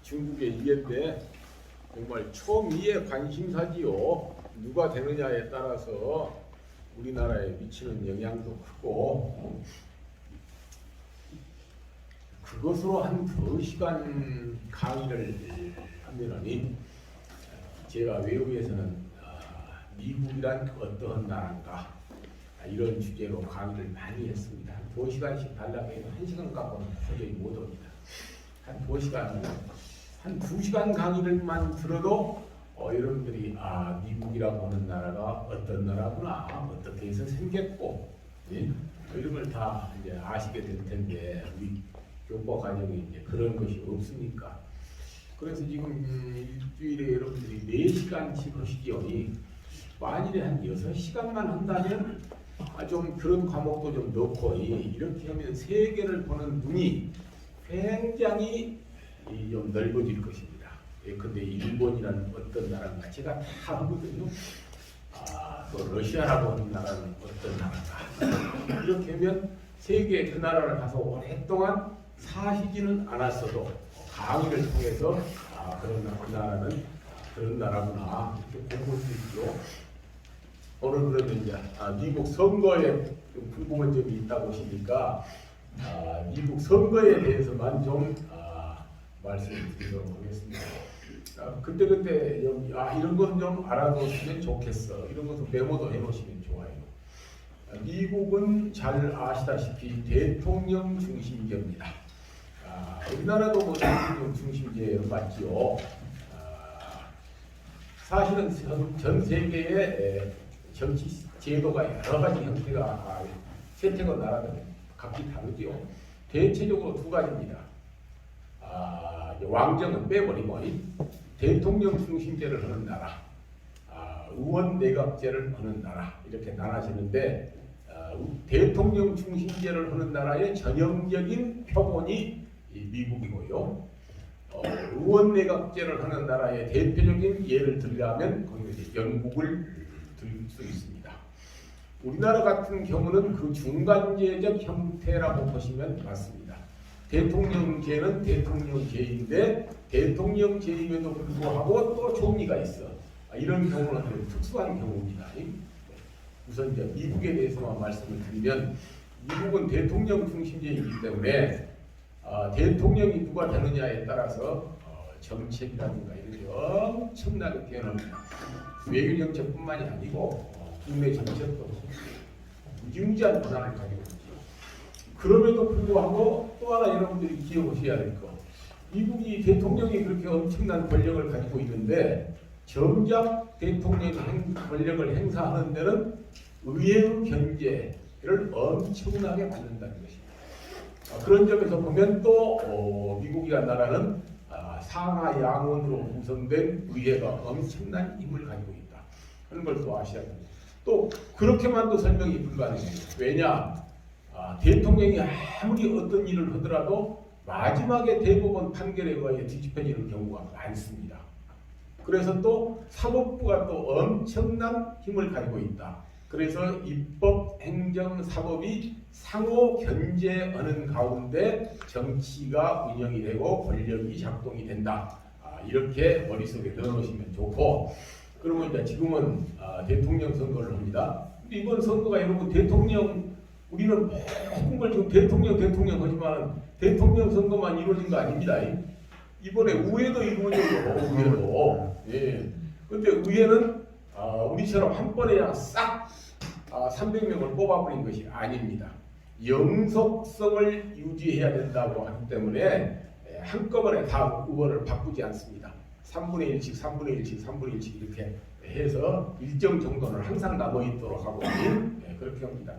중국의 이해인데 정말 초미의 관심사지요. 누가 되느냐에 따라서 우리나라에 미치는 영향도 크고, 그것으로 한 2시간 강의를 하면은 제가 외국에서는 미국이란 어떠한 나라인가 이런 주제로 강의를 많이 했습니다. 2시간씩 달라고 해도 1시간 갖고는 도저히 못 옵니다. 한 2시간, 한 2시간 강의를만 들어도 여러분들이 미국이라고 하는 나라가 어떤 나라구나, 어떻게 해서 생겼고, 이런 걸 다 이제 아시게 될 텐데, 우리 교과 과정에 이제 그런 것이 없으니까. 그래서 지금 일주일에 여러분들이 4시간씩 하시죠. 만일에 한 6시간만 한다면 좀 그런 과목도 좀 넣고, 이렇게 하면 세계를 보는 눈이 굉장히 좀 넓어질 것입니다. 근데 일본이라는 어떤 나라인가 제가 다 하거든요. 또 러시아라고 하는 나라는 어떤 나라인가. 이렇게 하면 세계 그 나라를 가서 오랫동안 사시지는 않았어도 강의를 통해서 그 나라는 그런 나라구나 이렇게 볼 수 있죠. 오늘 그러면 이제 미국 선거에 좀 궁금한 점이 있다고 하시니까 미국 선거에 대해서만 좀 말씀드리도록 하겠습니다. 그때 이런 것은 좀 알아두시면 좋겠어. 이런 것은 메모도 해놓으시면 좋아요. 미국은 잘 아시다시피 대통령 중심제입니다. 우리나라도 뭐 대통령 중심제는 맞지요. 사실은 전 세계의 정치 제도가 여러 가지 형태가 세태가 나라들 각기 다르지요. 대체적으로 2가지입니다. 왕정은 빼버리고 대통령 중심제를 하는 나라, 의원 내각제를 하는 나라 이렇게 나눠지는데, 대통령 중심제를 하는 나라의 전형적인 표본이 미국이고요. 의원 내각제를 하는 나라의 대표적인 예를 들자면 거기서 영국을 들 수 있습니다. 우리나라 같은 경우는 그 중간제적 형태라고 보시면 맞습니다. 대통령제는 대통령제인데 대통령제임에도 불구하고 또 종리가 있어. 이런 경우는 아주 특수한 경우입니다. 우선 이제 미국에 대해서만 말씀을 드리면, 미국은 대통령 중심제이기 때문에 대통령이 누가 되느냐에 따라서 정책이라든가 이런 게 엄청나게 변합니다. 외교 정책뿐만이 아니고 국내 정책도 무지무지한 권한을 가지고 있죠. 그럼에도 불구하고 또 하나 여러분들이 기억하셔야 될 거, 미국이 대통령이 그렇게 엄청난 권력을 가지고 있는데 정작 대통령이 권력을 행사하는 데는 의회의 견제를 엄청나게 받는다는 것입니다. 그런 점에서 보면 또 미국이라는 나라는 상하 양원으로 구성된 의회가 엄청난 힘을 가지고 있다 하는 걸 또 아셔야 됩니다. 또 그렇게만도 설명이 불가능해요. 왜냐? 대통령이 아무리 어떤 일을 하더라도 마지막에 대법원 판결에 의해 뒤집혀지는 경우가 많습니다. 그래서 또 사법부가 또 엄청난 힘을 가지고 있다. 그래서 입법, 행정, 사법이 상호 견제하는 가운데 정치가 운영이 되고 권력이 작동이 된다. 이렇게 머릿속에 넣어놓으시면 좋고, 그러면 이제 지금은 대통령 선거를 합니다. 근데 이번 선거가 여러분 우리는 모든 걸 지금 대통령 하지만 대통령 선거만 이루어진 거 아닙니다. 이번에 의회도 이루어져요. 의회도. 예. 근데 의회는 우리처럼 한 번에 그냥 싹 300명을 뽑아버린 것이 아닙니다. 영속성을 유지해야 된다고 하기 때문에 한꺼번에 다 의원을 바꾸지 않습니다. 3분의 1씩, 3분의 1씩, 3분의 1씩 이렇게 해서 일정 정도는 항상 남아있도록 하고 그렇게 합니다.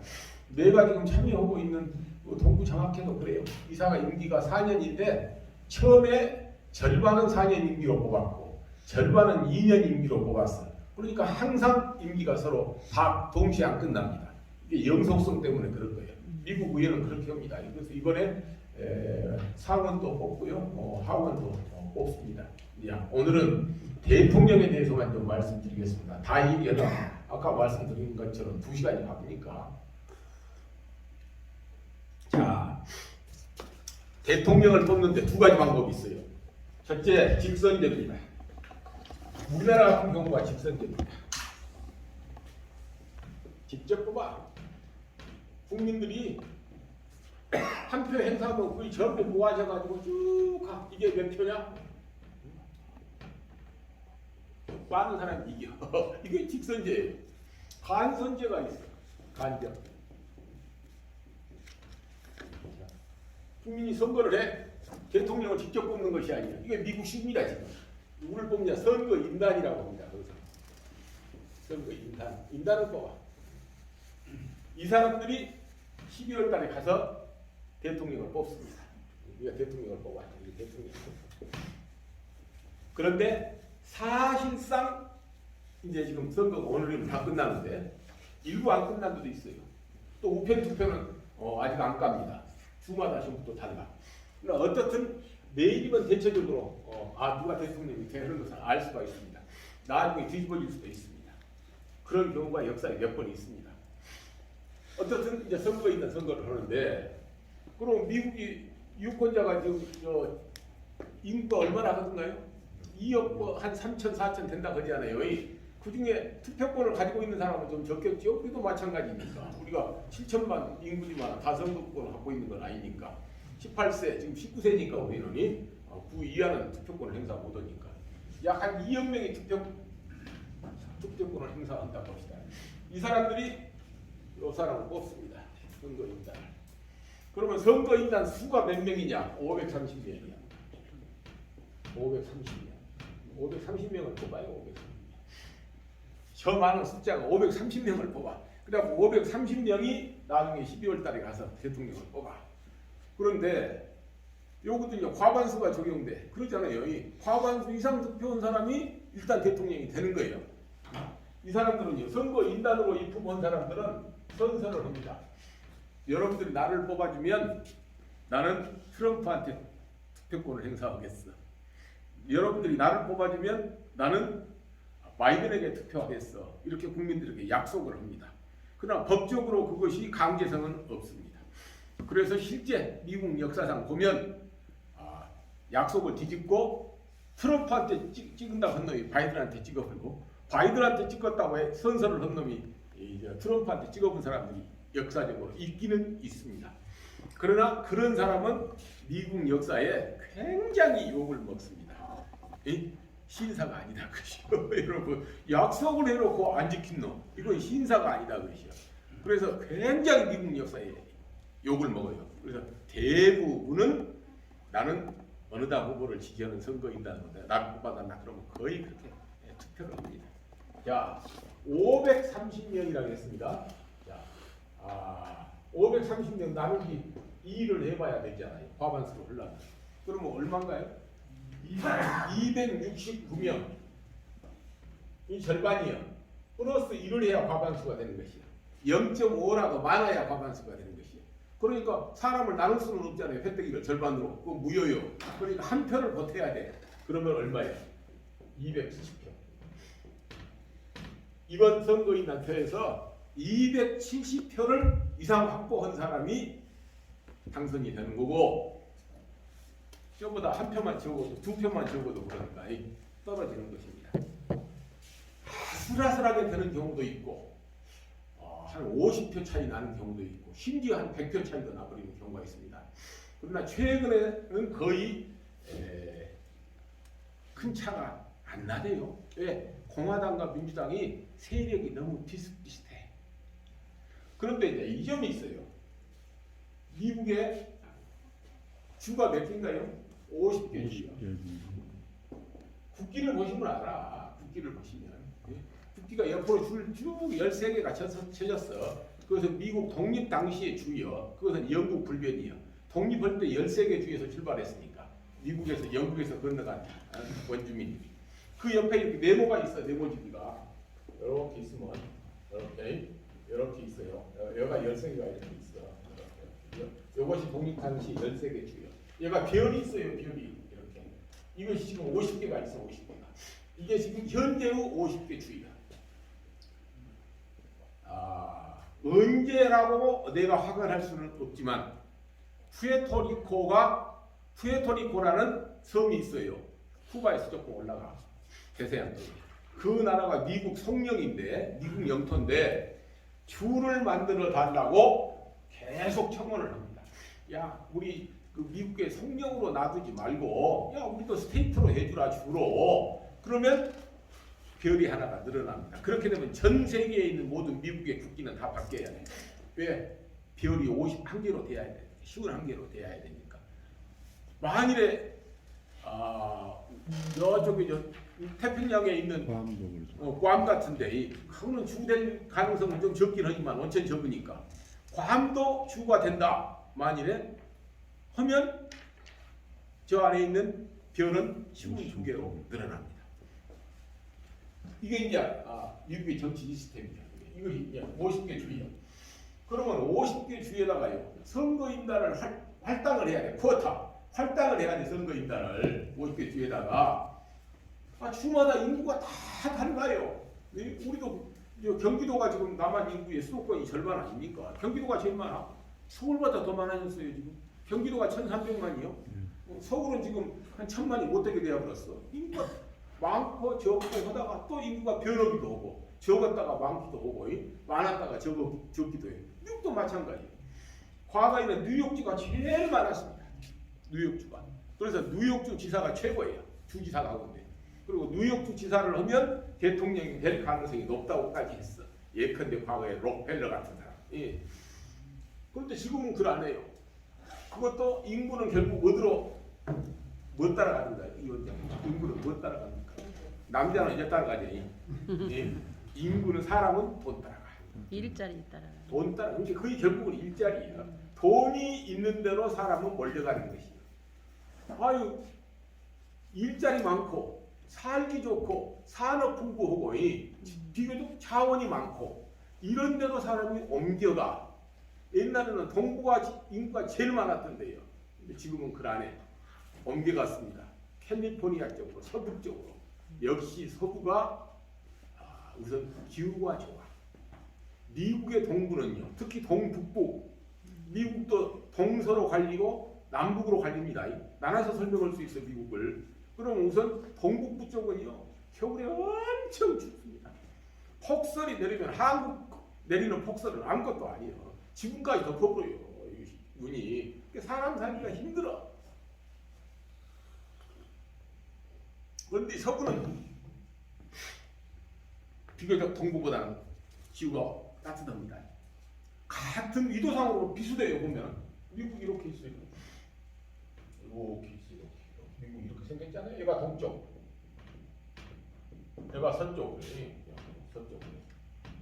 내가 지금 참여하고 있는 동부 장학회도 그래요. 이사가 임기가 4년인데 처음에 절반은 4년 임기로 뽑았고 절반은 2년 임기로 뽑았어. 그러니까 항상 임기가 서로 다 동시에 안 끝납니다. 이게 영속성 때문에 그런 거예요. 미국 의회는 그렇게 합니다. 그래서 이번에 상원도 뽑고요, 하원도 뽑습니다. 오늘은 대통령에 대해서만 좀 말씀드리겠습니다. 다 얘기하다 아까 말씀드린 것처럼 2시간이 바쁘니까. 자, 대통령을 뽑는데 2가지 방법이 있어요. 첫째, 직선제입니다. 우리나라 같은 경우가 직선제입니다. 직접 뽑아. 국민들이 한 표 행사하면 거의 전부 모아져가지고 쭉 가. 이게 몇 표냐? 많은 사람이 이겨. 이게 직선제예요. 간선제가 있어. 간접. 국민이 선거를 해. 대통령을 직접 뽑는 것이 아니야. 이게 미국식입니다 지금. 누구를 뽑냐? 선거 인단이라고 합니다. 거기서. 선거 인단. 인단을 뽑아. 이 사람들이 12월 달에 가서 대통령을 뽑습니다. 우리가 대통령을 뽑아야 돼. 대통령. 그런데 사실상 이제 지금 선거가 오늘이면 다 끝나는데 일부 안 끝난 데도 있어요. 또 우편 투표는 아직 안 갑니다. 주마다 전부 또 달라. 그러나 어떻든 내일이면 대체적으로 누가 대통령이 되는 것을 알 수가 있습니다. 나중에 뒤집어질 수도 있습니다. 그런 경우가 역사에 몇 번 있습니다. 어떻든 이제 선거에 있는 선거를 하는데 그럼 미국이 유권자가 지금 인구가 얼마나 하던가요? 2억 한 3천, 4천 된다 그러잖아요. 그 중에 투표권을 가지고 있는 사람은 좀 적겠죠? 우리도 마찬가지니까. 우리가 7천만 인구지만 다 선거권을 갖고 있는 건 아니니까. 18세, 지금 19세니까 우리는 9 이하는 투표권을 행사 못하니까. 약 한 2억 명이 투표권을 행사한다고 합시다. 이 사람들이 이 사람을 뽑습니다. 선거인단. 그러면 선거인단 수가 몇 명이냐? 530명이야. 530명을 뽑아요. 530명. 저 많은 숫자가 530명을 뽑아. 그래갖고 530명이 나중에 12월 달에 가서 대통령을 뽑아. 그런데 요것도 이제 과반수가 적용돼. 그러잖아요. 이 과반수 이상 득표한 사람이 일단 대통령이 되는 거예요. 이 사람들은요, 선거 인단으로 입후보한 사람들은 선서를 합니다. 여러분들이 나를 뽑아주면 나는 트럼프한테 투표권을 행사하겠어. 여러분들이 나를 뽑아주면 나는 바이든에게 투표하겠어. 이렇게 국민들에게 약속을 합니다. 그러나 법적으로 그것이 강제성은 없습니다. 그래서 실제 미국 역사상 보면 약속을 뒤집고 트럼프한테 찍은다고 한 놈이 바이든한테 찍어버리고 바이든한테 찍었다고 해 선서를 한 놈이 트럼프한테 찍어본 사람들이 역사적으로 있기는 있습니다. 그러나 그런 사람은 미국 역사에 굉장히 욕을 먹습니다. 신사가 아니다 그것이요. 여러분 약속을 해놓고 안 지킨 놈 이건 신사가 아니다 그것이요. 그래서 굉장히 미국 역사에 욕을 먹어요. 그래서 대부분은 나는 어느 당 후보를 지지하는 선거인단인데 나를 뽑아달라 그러면 거의 그렇게 투표를 합니다. 자, 530명이라고 했습니다. 자, 530명 나누기 2를 해봐야 되잖아요. 과반수로 흘러가. 그러면 얼마인가요? 269명. 이 절반이요. 플러스 1을 해야 과반수가 되는 것이요. 0.5라도 많아야 과반수가 되는 것이요. 그러니까 사람을 나눌 수는 없잖아요. 회떡이를 절반으로. 그거 무효요. 그러니까 한 표를 보태야 돼. 그러면 얼마예요? 270표. 이번 선거인단표에서 270표를 이상 확보한 사람이 당선이 되는 거고 저보다 한 표만 적어도 두 표만 적어도 그러니까 떨어지는 것입니다. 아슬아슬하게 되는 경우도 있고 한 50표 차이 나는 경우도 있고 심지어 한 100표 차이도 나버리는 경우가 있습니다. 그러나 최근에는 거의 큰 차가 안 나대요. 왜? 공화당과 민주당이 세력이 너무 비슷비슷해. 그런데 이제 이 점이 있어요. 미국의 주가 몇 개인가요? 50개 주요. 국기를 보시면 알아. 국기를 보시면. 국기가 옆으로 쭉 13개가 쳐졌어. 그것은 미국 독립 당시의 주요. 그것은 영국 불변이요. 독립할 때 13개 주에서 출발했으니까. 미국에서 영국에서 건너간 원주민들이. 그 옆에 이렇게 네모가 있어. 네모지기가. 이렇게 있으면 이렇게 있어요. 여기가 13개가 이렇게 있어. 이것이 독립 당시 13개 주요. 얘가 별이 있어요. 별이 이렇게. 이것이 지금 50개가 있어. 50개가. 이게 지금 현재의 50개 주의야. 언제라고 내가 확인할 수는 없지만 푸에토리코라는 섬이 있어요. 쿠바에서 조금 올라가 대서양 쪽에. 그 나라가 미국 성령인데 미국 영토인데 주를 만들어 달라고 계속 청원을 합니다. 야 우리 그 미국의 성령으로 놔두지 말고 야 우리도 스테이트로 해주라 주로. 그러면 별이 하나가 늘어납니다. 그렇게 되면 전 세계에 있는 모든 미국의 국기는 다 바뀌어야 돼. 왜? 별이 51개로 돼야 돼. 51개로 돼야 되니까. 만일에 저쪽에 태평양에 있는 괌 같은데 그거는 주될 가능성은 좀 적긴 하지만 원천 적으니까 괌도 주가 된다. 만일에 하면 저 안에 있는 별은 52개로 늘어납니다. 이게 이제 미국의 정치 시스템이야. 이거 이제 50개 주예요. 그러면 50개 주에다가요 선거인단을 할당을 해야 돼. 쿼터 할당을 해야 돼. 선거인단을 50개 주에다가 주마다 인구가 다 달라요. 우리도 경기도가 지금 남한 인구의 수도권이 절반 아닙니까? 경기도가 제일 많아. 서울보다 더 많아졌어요 지금. 경기도가 1,300만이요. 서울은 지금 한 1,000만이 못 되게 되어버렸어. 인구가 많고 적고 하다가 또 인구가 변하기도 하고 적었다가 많기도 하고 많았다가 적기도 해요. 미국도 마찬가지예요. 과거에는 뉴욕주가 제일 많았습니다. 뉴욕주가. 그래서 뉴욕주 지사가 최고예요. 주지사 가운데. 그리고 뉴욕주 지사를 하면 대통령이 될 가능성이 높다고까지 했어. 예컨대 과거에 록펠러 같은 사람. 예. 그런데 지금은 그걸 안 해요. 그것도 인구는 결국 어디로 못 따라갑니다. 인구는 못 따라갑니까? 남자는 이제 따라가지. 예. 인구는 사람은 돈 따라가. 일자리 따라. 돈 따라. 그러니까 거의 결국은 일자리야. 돈이 있는 대로 사람은 몰려가는 것이에요. 아유 일자리 많고 살기 좋고 산업 풍부하고 비교적 자원이 많고 이런 데로 사람이 옮겨가. 옛날에는 동부가 인구가 제일 많았던데요. 근데 지금은 그 안에 옮겨갔습니다. 캘리포니아 쪽으로 서부 쪽으로. 역시 서부가 우선 기후가 좋아. 미국의 동부는요. 특히 동북부. 미국도 동서로 갈리고 남북으로 갈립니다. 나눠서 설명할 수 있어 미국을. 그럼 우선 동북부 쪽은요. 겨울에 엄청 춥습니다. 폭설이 내리면 한국 내리는 폭설은 아무것도 아니에요. 지금까지 덮어버려요. 눈이. 사람 살기가 힘들어. 그런데 서부는 비교적 동부보다는 기후가 따뜻합니다. 같은 위도상으로 비슷해요. 보면 미국 이렇게 있어요. 이렇게 있어요. 미국 이렇게 생겼잖아요. 얘가 동쪽, 얘가 서쪽. 서쪽.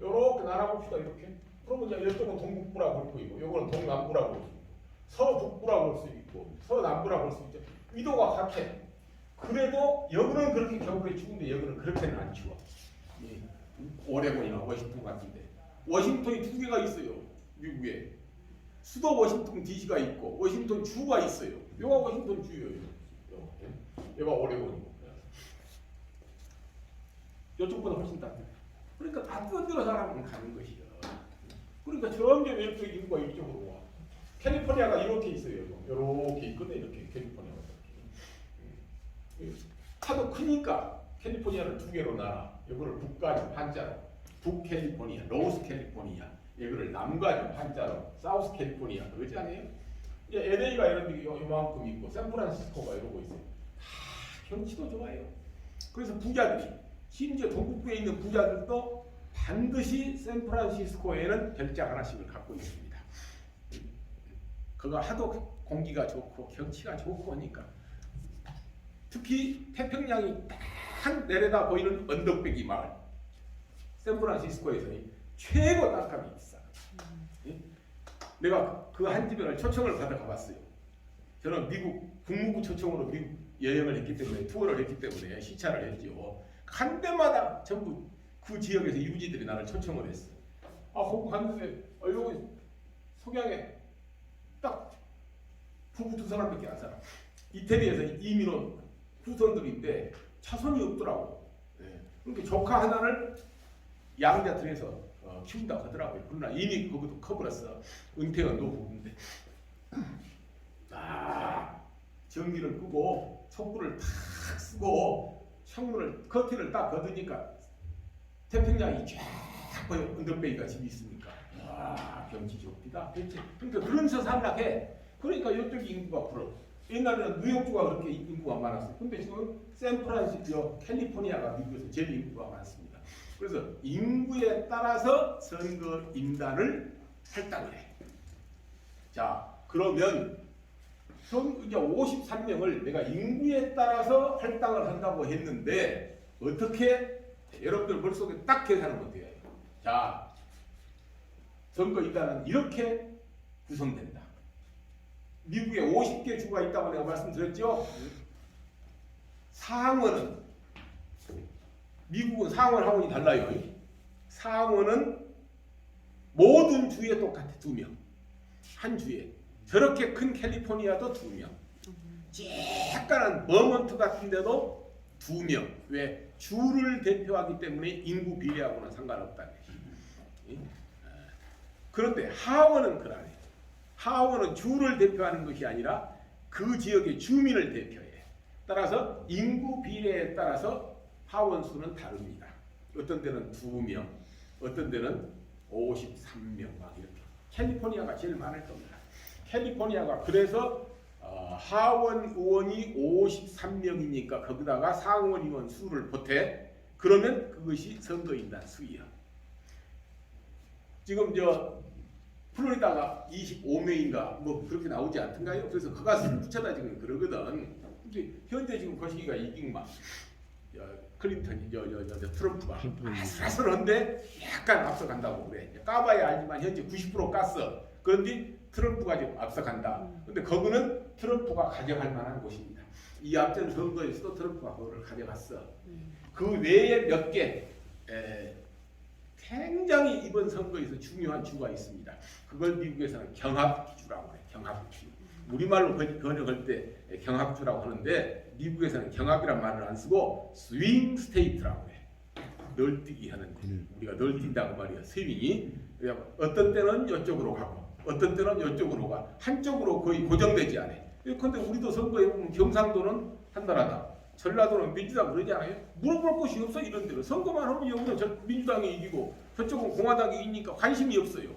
이렇게 나눠봅시다. 이렇게. 그러면 이제 이쪽은 동북부라고 볼 수 있고, 이거는 동남부라고 볼 수 있고, 서북부라고 볼 수 있고, 서남부라고 볼 수 있죠. 위도가 같아. 그래도 여기는 그렇게 겨울에 추운데 여기는 그렇게는 안 추워. 오레곤이나 워싱턴 같은데. 워싱턴이 두 개가 있어요. 미국에. 수도 워싱턴 DC가 있고 워싱턴 주가 있어요. 여기가 워싱턴 주예요. 여기가 오레곤이고. 이쪽보다 훨씬 따뜻해. 그러니까 따뜻한 데로 사람은 가는 것이요. 그러니까 점점 이렇게 인구가 이쪽으로 와. 캘리포니아가 이렇게 있어요. 이렇게 있거든. 이렇게 캘리포니아가. 하도 크니까 캘리포니아를 두 개로 나눠. 이거를 북가죠. 한자로. 북캘리포니아, 노스 캘리포니아. 이거를 남가죠. 한자로. 사우스 캘리포니아. 그러지 않아요? 이제 LA가 이런 데 요만큼 있고 샌프란시스코가 이러고 있어요. 경치도 좋아요. 그래서 부자들이 심지어 동북부에 있는 부자들도 반드시 샌프란시스코에는 별장 하나씩을 갖고 있습니다. 그거 하도 공기가 좋고 경치가 좋고 하니까 특히 태평양이 딱 내려다 보이는 언덕배기 마을 샌프란시스코에서 최고 땅값이 비싸. 내가 그 한 집에 초청을 받아 가봤어요. 저는 미국 국무부 초청으로 미국 여행을 했기 때문에 투어를 했기 때문에 시차를 했죠. 간 데마다 전부 그 지역에서 유지들이 나를 초청을 했어. 거기 갔는데 여기 석양에 딱 부부 두 사람밖에 안 살아. 이태리에서 이민 온 후손들인데 차선이 없더라고. 그러니까 조카 하나를 양자들에서 키운다고 하더라고요. 그러나 이미 그것도 커버렸어. 은퇴한 노부부인데. 전기를 끄고 촛불을 탁 쓰고 창문을 커튼을 딱 걷으니까 태평양이 쫙 보여. 언덕배기가 집이 있으니까 와 경치 좋기다. 그러니까 그러면서 살락해. 그러니까 이쪽 인구가 불어. 옛날에는 뉴욕주가 그렇게 인구가 많았어요. 근데 지금 샌프란시스코, 캘리포니아가 미국에서 제일 인구가 많습니다. 그래서 인구에 따라서 선거 인단을 할당을 해. 자, 그러면 이제 53명을 내가 인구에 따라서 할당을 한다고 했는데 어떻게 여러분들 머릿속에 딱 계산하면 돼요. 자, 선거 인단은 이렇게 구성된다. 미국에 50개 주가 있다고 내가 말씀드렸죠. 상원은 미국은 상원 하원이 달라요. 상원은 모든 주에 똑같아. 2명. 한 주에. 저렇게 큰 캘리포니아도 2명. 약간은 버먼트 같은 데도 2명. 왜? 주를 대표하기 때문에 인구 비례하고는 상관없다는 것이. 그런데 하원은 그러네. 하원은 주를 대표하는 것이 아니라 그 지역의 주민을 대표해. 따라서 인구 비례에 따라서 하원 수는 다릅니다. 어떤 데는 2명, 어떤 데는 53명 막 이렇게. 캘리포니아가 제일 많을 겁니다. 캘리포니아가 그래서 하원 의원이 53명이니까 거기다가 상원 의원 수를 보태. 그러면 그것이 선거인단 수야. 지금 플로리다가 25명인가 뭐 그렇게 나오지 않던가요? 그래서 그가 붙여다 지금 그러거든. 근데 현재 지금 거시기가 이긴 막 클린턴이 트럼프가 아슬아슬한데 약간 앞서간다고 그래. 까봐야 알지만 현재 90% 깠어. 그런데 트럼프가 지금 앞서간다. 근데 그거는 트럼프가 가져갈 만한 곳입니다. 이 앞전 선거에서도 트럼프가 그거를 가져갔어. 그 외에 몇 개 굉장히 이번 선거에서 중요한 주가 있습니다. 그걸 미국에서는 경합주라고 해요. 경합주. 우리말로 번역할 때 경합주라고 하는데 미국에서는 경합이란 말을 안 쓰고 스윙 스테이트라고 해. 널뛰기 하는데 우리가 널뛴다고 말이야. 스윙이. 어떤 때는 이쪽으로 가고 어떤 때는 이쪽으로 가. 한쪽으로 거의 고정되지 않아. 그런데 우리도 선거에 보면 경상도는 한나라당, 전라도는 민주당 그러지 않아요? 물어볼 곳이 없어. 이런 데로 선거만 하면 여기는 민주당이 이기고 저쪽은 공화당이 이기니까 관심이 없어요.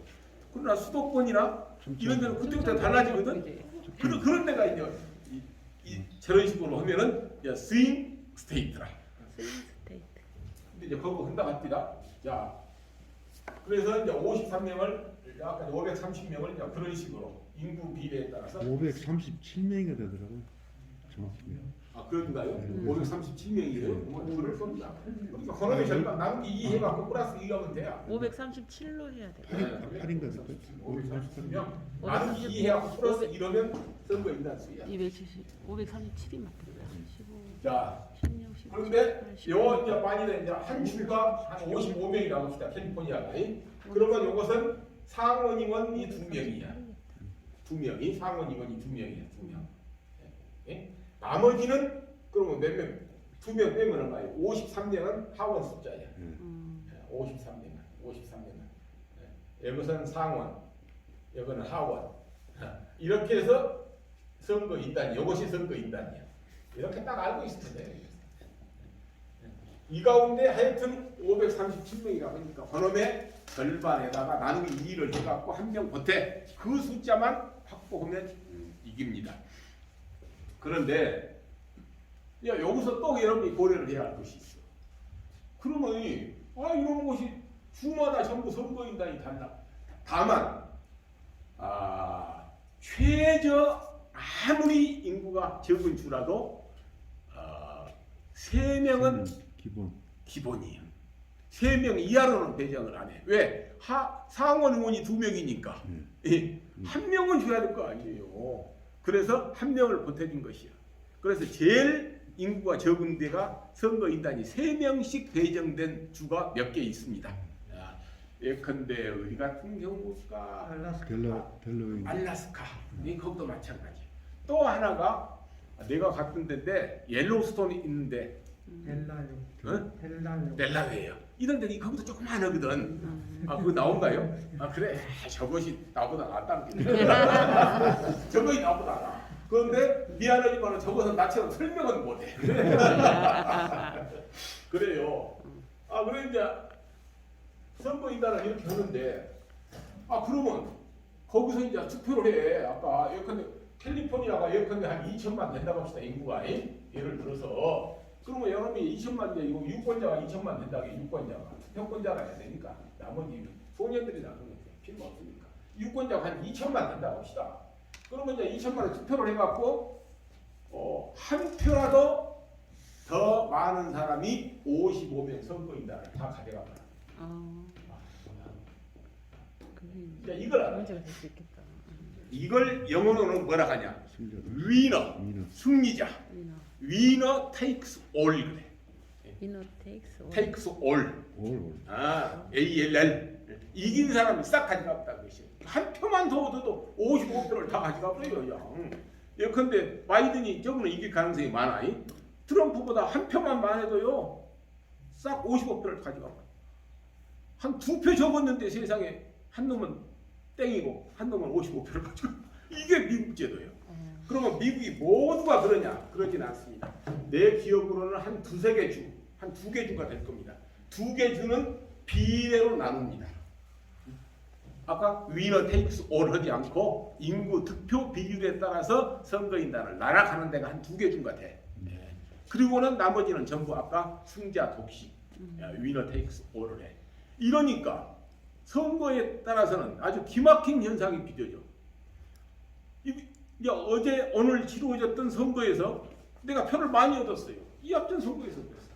그러나 수도권이나 이런 데는 그때부터 달라지거든. 그런 데가 이제 저런 식으로 하면은 스윙 스테이트라. 근데 이제 그거 한다 합니다. 자, 그래서 이제 53명을 약간 530명을 이제 그런 식으로 인구 비례에 따라서 537명이 되더라고요. 정확히. 아, 그런가요? 537명이래요? 그럴 겁니다. 그러니까 그놈의 절반 남은 게 2해갖고 플러스 2하면 돼요. 537로 해야 돼. 8인가 될까요? 537명. 남은 게 2해갖고 플러스 1하면 선거 인단수야. 537이 맞겠다. 15, 자, 16, 17, 그런데 18, 요 이제 만일에 이제 한 주가 한 55명이 나옵시다. 캘리포니아가. 그러면 요것은 상원 의원이 2명이야. 2명이 상원 의원이 2명이야. 2명. 예? 나머지는 그러면 몇 명? 2명 빼면 얼마예요? 53명은 하원 숫자야. 53명은. 이것은 상원, 이거는 하원. 이렇게 해서 선거 인단이, 이것이 선거 인단이야. 이렇게 딱 알고 있으면 돼요. 이 가운데 하여튼 537명이라고 하니까 그놈의 절반에다가 나누기 2를 해갖고 한 명 보태. 그 숫자만 확보하면 이깁니다. 그런데 여기서 또 여러분이 고려를 해야 할 것이 있어. 그러면 이런 것이 주마다 전부 선거인단이 달라. 다만 최저 아무리 인구가 적은 주라도 3명은 기본이에요. 3명 이하로는 배정을 안 해. 왜? 상원 의원이 2명이니까 한 명은 줘야 될 거 아니에요. 그래서 한 명을 보태준 것이야. 그래서 제일 인구가 적은 데가 선거인단이 3명씩 배정된 주가 몇 개 있습니다. 예컨대 어디 같은 경우가 알래스카. 거기도 마찬가지. 또 하나가 내가 갔던 데인데 옐로우스톤이 있는데 델라웨어. 이런 데는 거기도 조금 안 하거든. 그거 나온가요? 그래. 저것이 나보다 낫다. 저것이 나보다 나. 그런데 미안하지만 적어서 나처럼 설명은 못해. 그래요. 그래 이제 선거인단을 이렇게 하는데 그러면 거기서 이제 투표를 해. 아까 예컨대 캘리포니아가 예컨대 한 2천만 된다고 합시다. 인구가 예를 들어서 그러면 여러분이 2천만 이고 유권자가 2천만 된다고 유권자가 투표권자가 해야 되니까 나머지 소년들이 나누는 게 필요 없으니까 유권자가 한 2천만 된다고 합시다. 그러면 이제 2천만에 투표를 해갖고 한 표라도 더 많은 사람이 55명 선거인단을 다 가져가거나. 그게 이걸 알아. 문제가 될 수 있겠다. 이걸 영어로는 뭐라 하냐? 위너, 승리자. 위너 takes all 그래. 위너 테이크스 올. takes all. ALL. 이긴 사람이 싹 가져갔다 그것이. 한 표만 더 얻어도 55표를 다 가져가버려요. 예컨대 바이든이 저분은 이길 가능성이 많아. 트럼프보다 한 표만 많아도요 싹 55표를 가져가. 한 2표 적었는데 세상에 한 놈은 땡이고 한 놈은 55표를 가져가. 이게 미국 제도예요. 그러면 미국이 모두가 그러냐? 그러진 않습니다. 내 기억으로는 한 2-3개 주, 한 2개 주가 될 겁니다. 2개 주는 비례로 나눕니다. 아까 위너 테이크스 올 하지 않고 인구 득표 비율에 따라서 선거인단을 나락하는 데가 한 2개 주가 돼. 그리고는 나머지는 전부 아까 승자 독식, 위너 테이크스 올을 해. 이러니까 선거에 따라서는 아주 기막힌 현상이 빚어져. 이제 어제 오늘 치루어졌던 선거에서 내가 표를 많이 얻었어요. 이 앞전 선거에서 그랬어.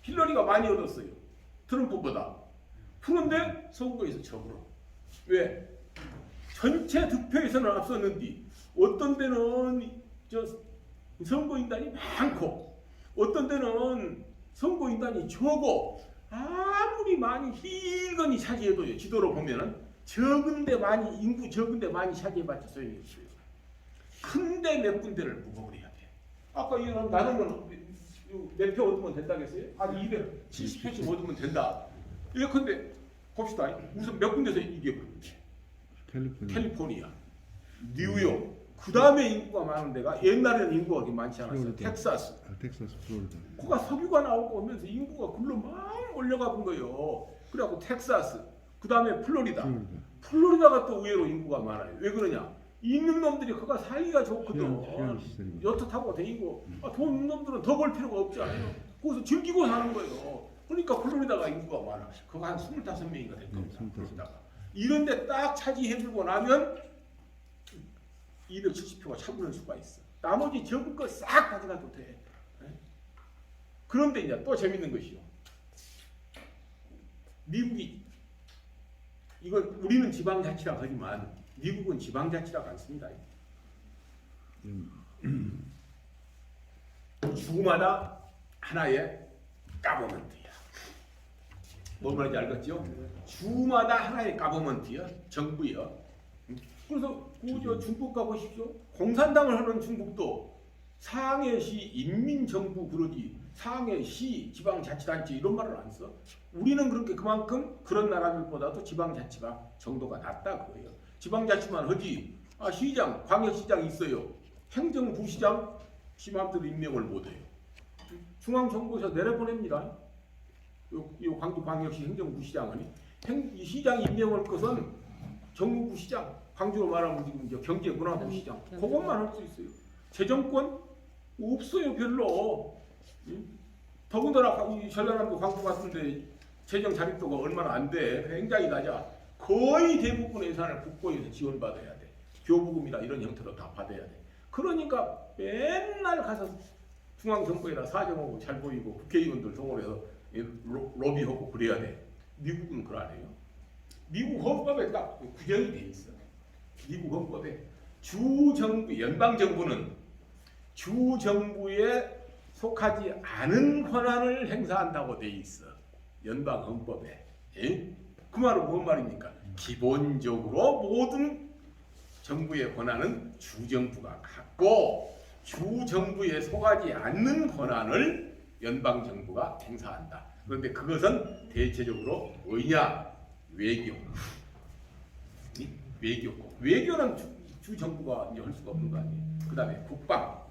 힐러리가 많이 얻었어요. 트럼프보다. 그런데 선거에서 적으로. 왜? 전체 득표에서는 앞섰는데 어떤 데는 선거인단이 많고 어떤 데는 선거인단이 적고 아무리 많이 힐건이 차지해도요. 지도로 보면은 적은데 많이 인구 적은데 많이 차지해봤자 소용이 없어요. 큰데 몇 군데를 무법을 해야 돼. 아까 이런 나누면 몇 표 얻으면 된다고 했어요? 270표씩 얻으면 된다. 예컨대 봅시다. 우선 몇 군데서 이겨버립니다. 캘리포니아, 뉴욕, 그 다음에 인구가 많은 데가 옛날에는 인구가 그렇게 많지 않았어요. 텍사스, 플로리다. 그가 석유가 나오고 오면서 인구가 글로 막 올려가 본 거예요. 그래갖고 텍사스, 그 다음에 플로리다가 또 의외로 인구가 많아요. 왜 그러냐? 있는 놈들이 그가 살기가 좋거든. 여트 타고 다니고 돈 있는 놈들은 더 벌 필요가 없잖아요. 거기서 즐기고 사는 거예요. 그러니까 플로리다가 인구가 많아. 그거 한 25명인가 될 겁니다. 플로리다가. 이런 데 딱 차지해주고 나면 270표가 차분할 수가 있어. 나머지 적은 거 싹 가져가도 돼. 그런데 이제 또 재밌는 것이요. 미국이 이걸 우리는 지방자치라고 하지만 미국은 지방자치라고 안 씁니다. 주마다 하나의 가버먼트야. 뭔 말인지 알겠죠? 주마다 하나의 가버먼트야. 정부야. 그래서 그 중국 가보십시오. 공산당을 하는 중국도 상해시 인민정부 그러지 상해시 지방자치단체 이런 말을 안 써. 우리는 그렇게 그만큼 그런 나라들보다도 지방자치가 정도가 낮다 그거예요. 지방자치만 하지 시장, 광역시장이 있어요. 행정부시장 시마음대로 임명을 못해요. 중앙정부에서 내려보냅니다. 요 광주광역시 행정부시장은 이 시장 임명할 것은 정무부시장, 광주로 말하면 지금 이제 경제문화부시장 그것만 할 수 있어요. 재정권 없어요 별로. 더군다나 이 전라남도 광주 같은데 재정 자립도가 얼마나 안 돼. 굉장히 낮아. 거의 대부분 예산을 국고에서 지원받아야 돼. 교부금이나 이런 형태로 다 받아야 돼. 그러니까 맨날 가서 중앙정부에다 사정하고 잘 보이고 국회의원들 동원해서 로비하고 그래야 돼. 미국은 그거 안 해요. 미국 헌법에 딱 규정이 돼 있어. 미국 헌법에 주정부, 연방정부는 주정부에 속하지 않은 권한을 행사한다고 돼 있어. 연방 헌법에. 그 말은 뭔 말입니까? 기본적으로 모든 정부의 권한은 주정부가 갖고 주정부에 속하지 않는 권한을 연방정부가 행사한다. 그런데 그것은 대체적으로 뭐냐? 외교. 외교고. 외교는 주 정부가 이제 할 수가 없는 거 아니에요. 그 다음에 국방,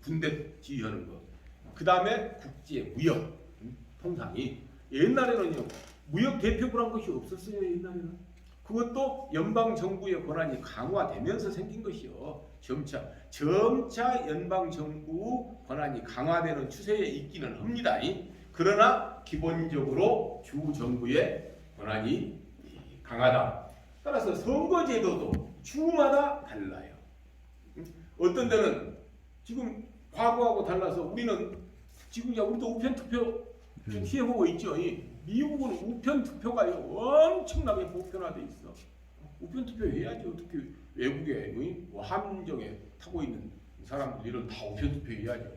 군대 지휘하는 거. 그 다음에 국제 무역 통상이 옛날에는요 무역 대표부란 것이 없었어요. 옛날에는 그것도 연방 정부의 권한이 강화되면서 생긴 것이요. 점차 연방 정부 권한이 강화되는 추세에 있기는 합니다. 그러나 기본적으로 주 정부의 권한이 강하다. 따라서 선거제도도 주마다 달라요. 어떤 데는 지금 과거하고 달라서 우리는 지금 우리도 우편 투표 좀 시행하고 있죠. 미국은 우편 투표가요 엄청나게 보편화돼 있어. 우편 투표 해야지. 어떻게 외국에 뭐 함정에 타고 있는 사람들은 다 우편 투표 해야죠.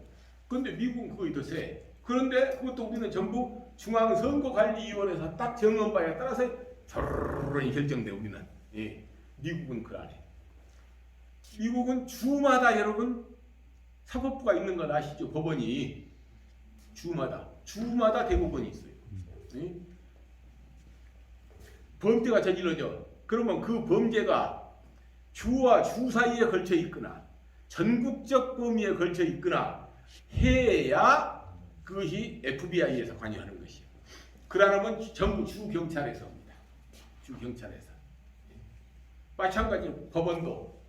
그런데 미국은 그거 더 세. 그런데 그것도 우리는 전부 중앙선거관리위원회에서 딱 정한 바에 따라서 저런이 결정돼. 우리는 미국은 그 안에. 미국은 주마다 여러분 사법부가 있는 건 아시죠? 법원이 주마다 대법원이 있어요. 범죄가 저질러져. 그러면 그 범죄가 주와 주 사이에 걸쳐 있거나 전국적 범위에 걸쳐 있거나 해야 그것이 FBI에서 관여하는 것이에요. 그러면 전부 주 경찰에서 합니다. 주 경찰에서. 마찬가지로 법원도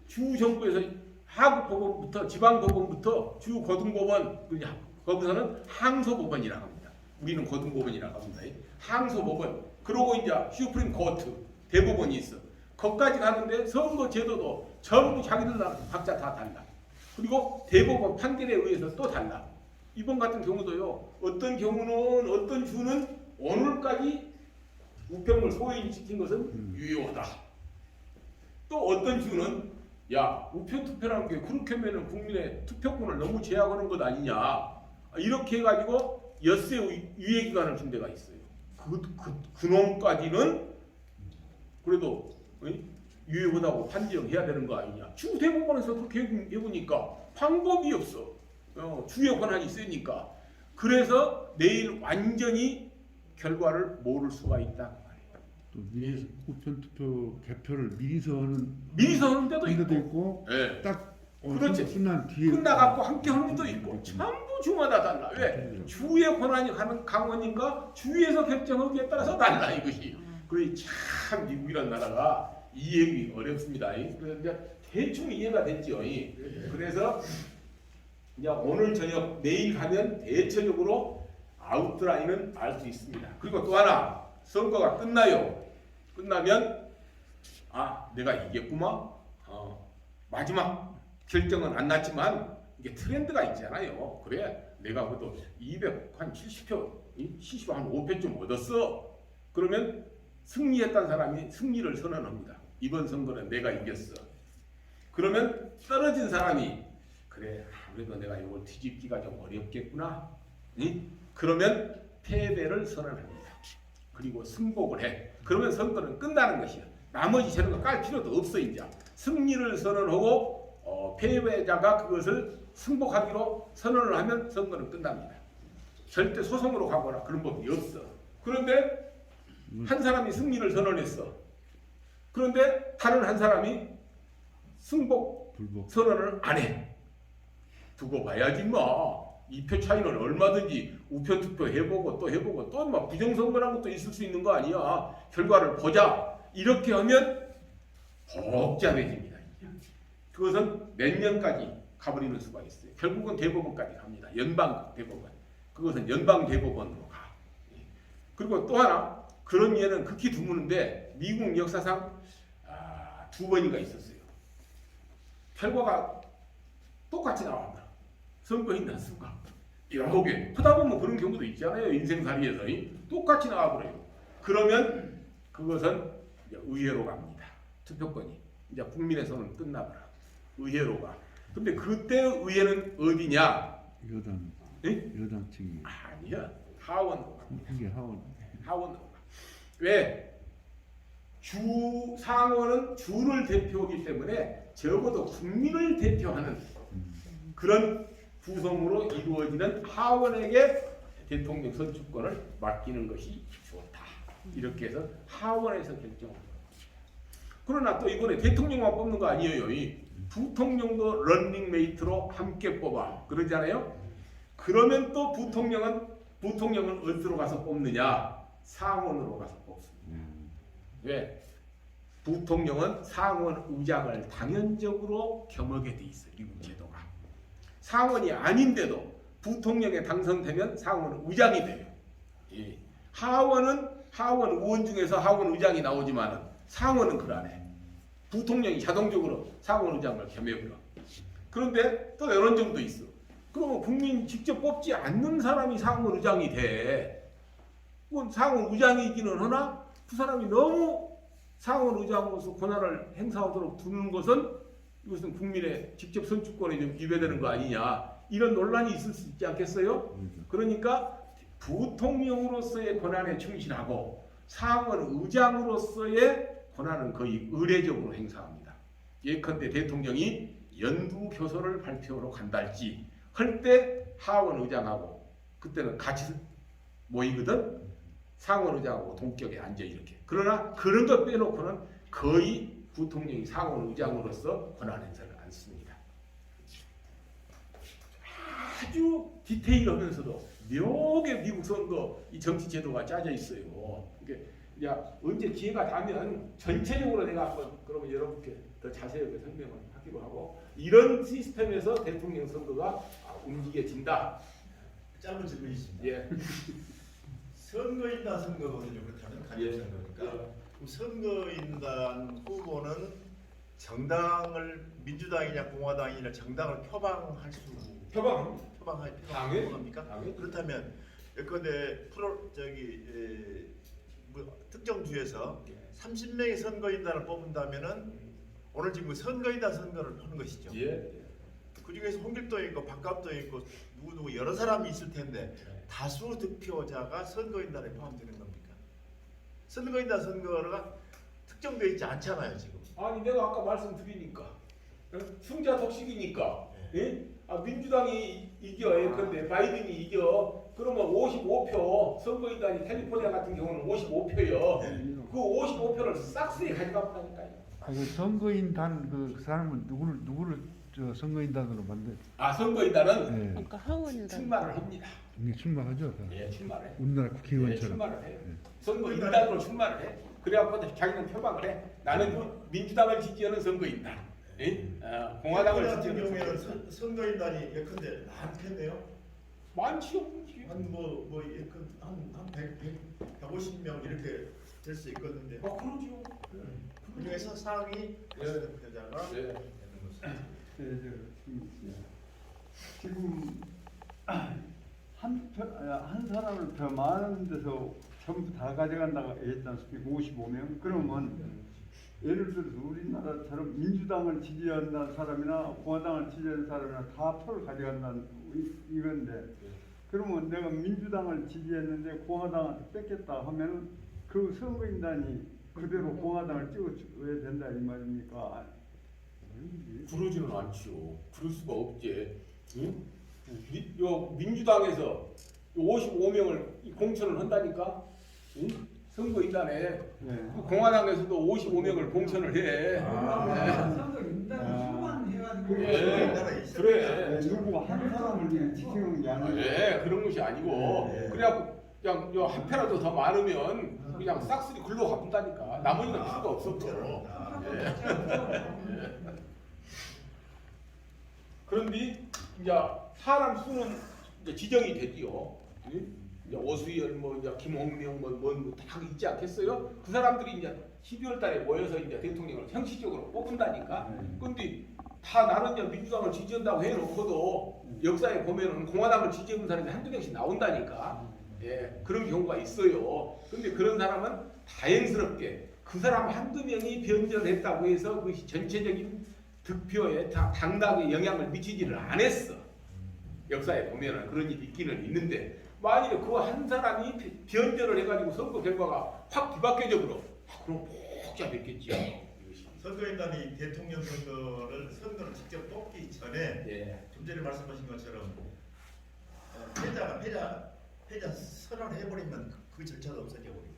주 정부에서 하급법원부터 지방법원부터 주 고등법원, 거기서는 항소법원이라고 합니다. 우리는 고등법원이라고 합니다. 항소법원. 그러고 이제 슈프림 코트 대법원이 있어. 거기까지 가는데 선거 제도도 전부 자기들 나라 각자 다 달라. 그리고 대법원 판결에 의해서 또 달라. 이번 같은 경우도요. 어떤 경우는 어떤 주는 오늘까지 우편물 소외시킨 것은 유효하다. 또 어떤 주는 야 우편 투표라는 게 그렇게 하면 국민의 투표권을 너무 제약하는 것 아니냐. 이렇게 해가지고 엿새 유예 기간을 준 데가 있어요. 그놈까지는 그래도 유효하다고 판정해야 되는 거 아니냐. 주 대법원에서 그렇게 해보니까 방법이 없어. 주의 권한이 있으니까. 그래서 내일 완전히 결과를 모를 수가 있다. 또 미리 우편 투표 개표를 미리서 하는 데도 있고 네. 딱 그렇지. 끝난 뒤에 끝나갖고 함께 하는 데도 있고 전부 주마다 달라. 왜? 주의 권한이 강하니까 주에서 결정하기에 따라서 달라 이것이. 그래 참 미국이란 나라가 이해하기 어렵습니다. 그래서 이제 대충 이해가 됐죠. 그래서 이제 오늘 저녁 내일 가면 대체적으로 아웃라인은 알 수 있습니다. 그리고 또 하나 선거가 끝나요. 끝나면 내가 이겼구만. 마지막 결정은 안 났지만 이게 트렌드가 있잖아요. 그래 내가 그래도 270표, 75표 얻었어. 그러면 승리했던 사람이 승리를 선언합니다. 이번 선거는 내가 이겼어. 그러면 떨어진 사람이 그래 아무래도 내가 이걸 뒤집기가 좀 어렵겠구나. 그러면 패배를 선언합니다. 그리고 승복을 해. 그러면 선거는 끝나는 것이야. 나머지 저런 거 깔 필요도 없어. 이제 승리를 선언하고 패배자가 그것을 승복하기로 선언을 하면 선거는 끝납니다. 절대 소송으로 가거나 그런 법이 없어. 그런데 한 사람이 승리를 선언했어. 그런데 다른 한 사람이 승복 선언을 안 해. 두고 봐야지 뭐. 2표 차이는 얼마든지 우편 투표 해보고 또 막 부정선거라는 것도 있을 수 있는 거 아니야. 결과를 보자. 이렇게 하면 복잡해집니다. 그것은 몇 년까지 가버리는 수가 있어요. 결국은 대법원까지 갑니다. 연방 대법원. 그것은 연방 대법원으로 가. 그리고 또 하나 그런 예는 극히 드무는데 미국 역사상 2번인가 있었어요. 결과가 똑같이 나왔다. 선거인 난수가 여러 개. 하다 보면 그런 경우도 있잖아요. 인생살이에서 똑같이 나와버려요. 그러면 그것은 이제 의회로 갑니다. 투표권이 이제 국민의 손은 끝나버려. 의회로 가. 근데 그때 의회는 어디냐? 여당 측이 아니야. 하원으로 갑니다. 이게 하원으로 가. 왜? 상원은 주를 대표하기 때문에 적어도 국민을 대표하는 그런 구성으로 이루어지는 하원에게 대통령 선출권을 맡기는 것이 좋다. 이렇게 해서 하원에서 결정합니다. 그러나 또 이번에 대통령만 뽑는 거 아니에요. 이 부통령도 런닝메이트로 함께 뽑아. 그러잖아요. 그러면 또 부통령은 어디로 가서 뽑느냐? 상원으로 가서 뽑습니다. 왜? 부통령은 상원 의장을 당연적으로 겸하게 돼 있어요. 미국 제도가. 상원이 아닌데도 부통령에 당선되면 상원 의장이 돼요. 예. 하원은 하원 의원 중에서 하원 의장이 나오지만은 상원은 그러네. 부통령이 자동적으로 상원 의장을 겸해버려. 그런데 또 이런 점도 있어. 그러면 국민 직접 뽑지 않는 사람이 상원 의장이 돼. 그건 상원 의장이기는 하나 그 사람이 너무 상원 의장으로서 권한을 행사하도록 두는 것은 이것은 국민의 직접 선출권에 좀 위배되는 거 아니냐. 이런 논란이 있을 수 있지 않겠어요? 그러니까 부통령으로서의 권한에 충실하고 상원 의장으로서의 권한은 거의 의례적으로 행사합니다. 예컨대 대통령이 연두 교서를 발표로 간달지 할 때 하원 의장하고 그때는 같이 모이거든. 상원 의장하고 동격에 앉아 이렇게. 그러나 그런 것 빼놓고는 거의 부통령이 상원 의장으로서 권한 행사를 안 씁니다. 아주 디테일하면서도 묘하게 미국 선거 이 정치 제도가 짜져 있어요. 이게 언제 기회가 되면 전체적으로 내가 한번 그러면 여러분께 더 자세하게 설명을 하기로 하고 이런 시스템에서 대통령 선거가 움직여진다. 짧은 질문이 있습니다. 예. 선거인단 선거거든요. 그렇다면 간접 선거니까. 그럼 선거인단 후보는 정당을 민주당이냐 공화당이냐 정당을 표방할 수 표방합니까? 그렇다면 예컨대 특정 주에서 30명의 선거인단을 뽑는다면은 오늘 지금 선거인단 선거를 하는 것이죠. 예. 그 중에서 홍길도 있고 박갑도 있고 누구 여러 사람이 있을 텐데 다수 득표자가 선거인단에 포함되는 겁니까? 선거인단 선거가 특정되어 있지 않잖아요 지금. 아니 내가 아까 말씀드리니까 승자독식이니까 예? 민주당이 이겨 예컨대 바이든이 이겨 그러면 55표 선거인단이 캘리포니아 같은 경우는 55표요. 그 55표를 싹쓸이 가져가버리니까요. 그 선거인단 그 사람은 누구를 저 선거인단으로 만들? 선거인단은 네. 아까 하원이라. 출마를 합니다. 이게 출마하죠. 다. 예, 출마를 해. 우리나라 예, 국회의원처럼. 출마를 해요. 선거인단으로 출마를 해. 그래갖고 자기는 표방을 해. 나는 민주당을 지지하는 선거인단. 예? 공화당을 같은 지지하는 경우에는 선거인단. 선거인단이 예컨대 많겠네요. 많지요. 한 150명 이렇게 될 수 있거든요. 그러죠. 그 중에서 상위 득표자가 네. 되는 것이죠. 지금 한 사람을 더 많은 데서 전부 다 가져간다고 했지 않습니까? 55명. 그러면 예를 들어서 우리나라처럼 민주당을 지지한다는 사람이나 공화당을 지지하는 사람이나 다 표를 가져간다는 이건데 그러면 내가 민주당을 지지했는데 공화당한테 뺏겼다 하면은 그 선거인단이 그대로 공화당을 찍어줘야 된다 이 말입니까? 그러지는 않지요. 그럴 수가 없지. 응? 민주당에서 55명을 공천을 한다니까. 응? 선거인단에 네. 공화당에서도 55명을 공천을 해. 그래. 누구 한 사람을 지키는 게 아니고 그런 것이 아니고 그래갖고 그냥 한 표라도 더 많으면 그냥 싹쓸이 글로 가본다니까. 나머지는 필요가 없어. 그런데 이제 사람 수는 이제 지정이 되지요. 이제 오수열 이제 김홍명 다 있지 않겠어요? 그 사람들이 이제 12월달에 모여서 이제 대통령을 형식적으로 뽑은다니까. 그런데 다 나는 이제 민주당을 지지한다고 해놓고도 역사에 보면은 공화당을 지지하는 사람이 한두 명씩 나온다니까. 예, 그런 경우가 있어요. 그런데 그런 사람은 다행스럽게 그 사람 한두 명이 변절했다고 해서 그 전체적인 득표에 당락에 영향을 미치지를 않았어. 역사에 보면은 그런 일이 있기는 있는데 만일에 그 한 사람이 변절을 해가지고 선거 결과가 확 뒤바뀌어져 버려. 그럼 복잡했겠지요. 선거인단이 대통령 선거를 직접 뽑기 전에 좀 전에 말씀하신 것처럼 패자 선언을 해버리면 그 절차도 없어져 버리고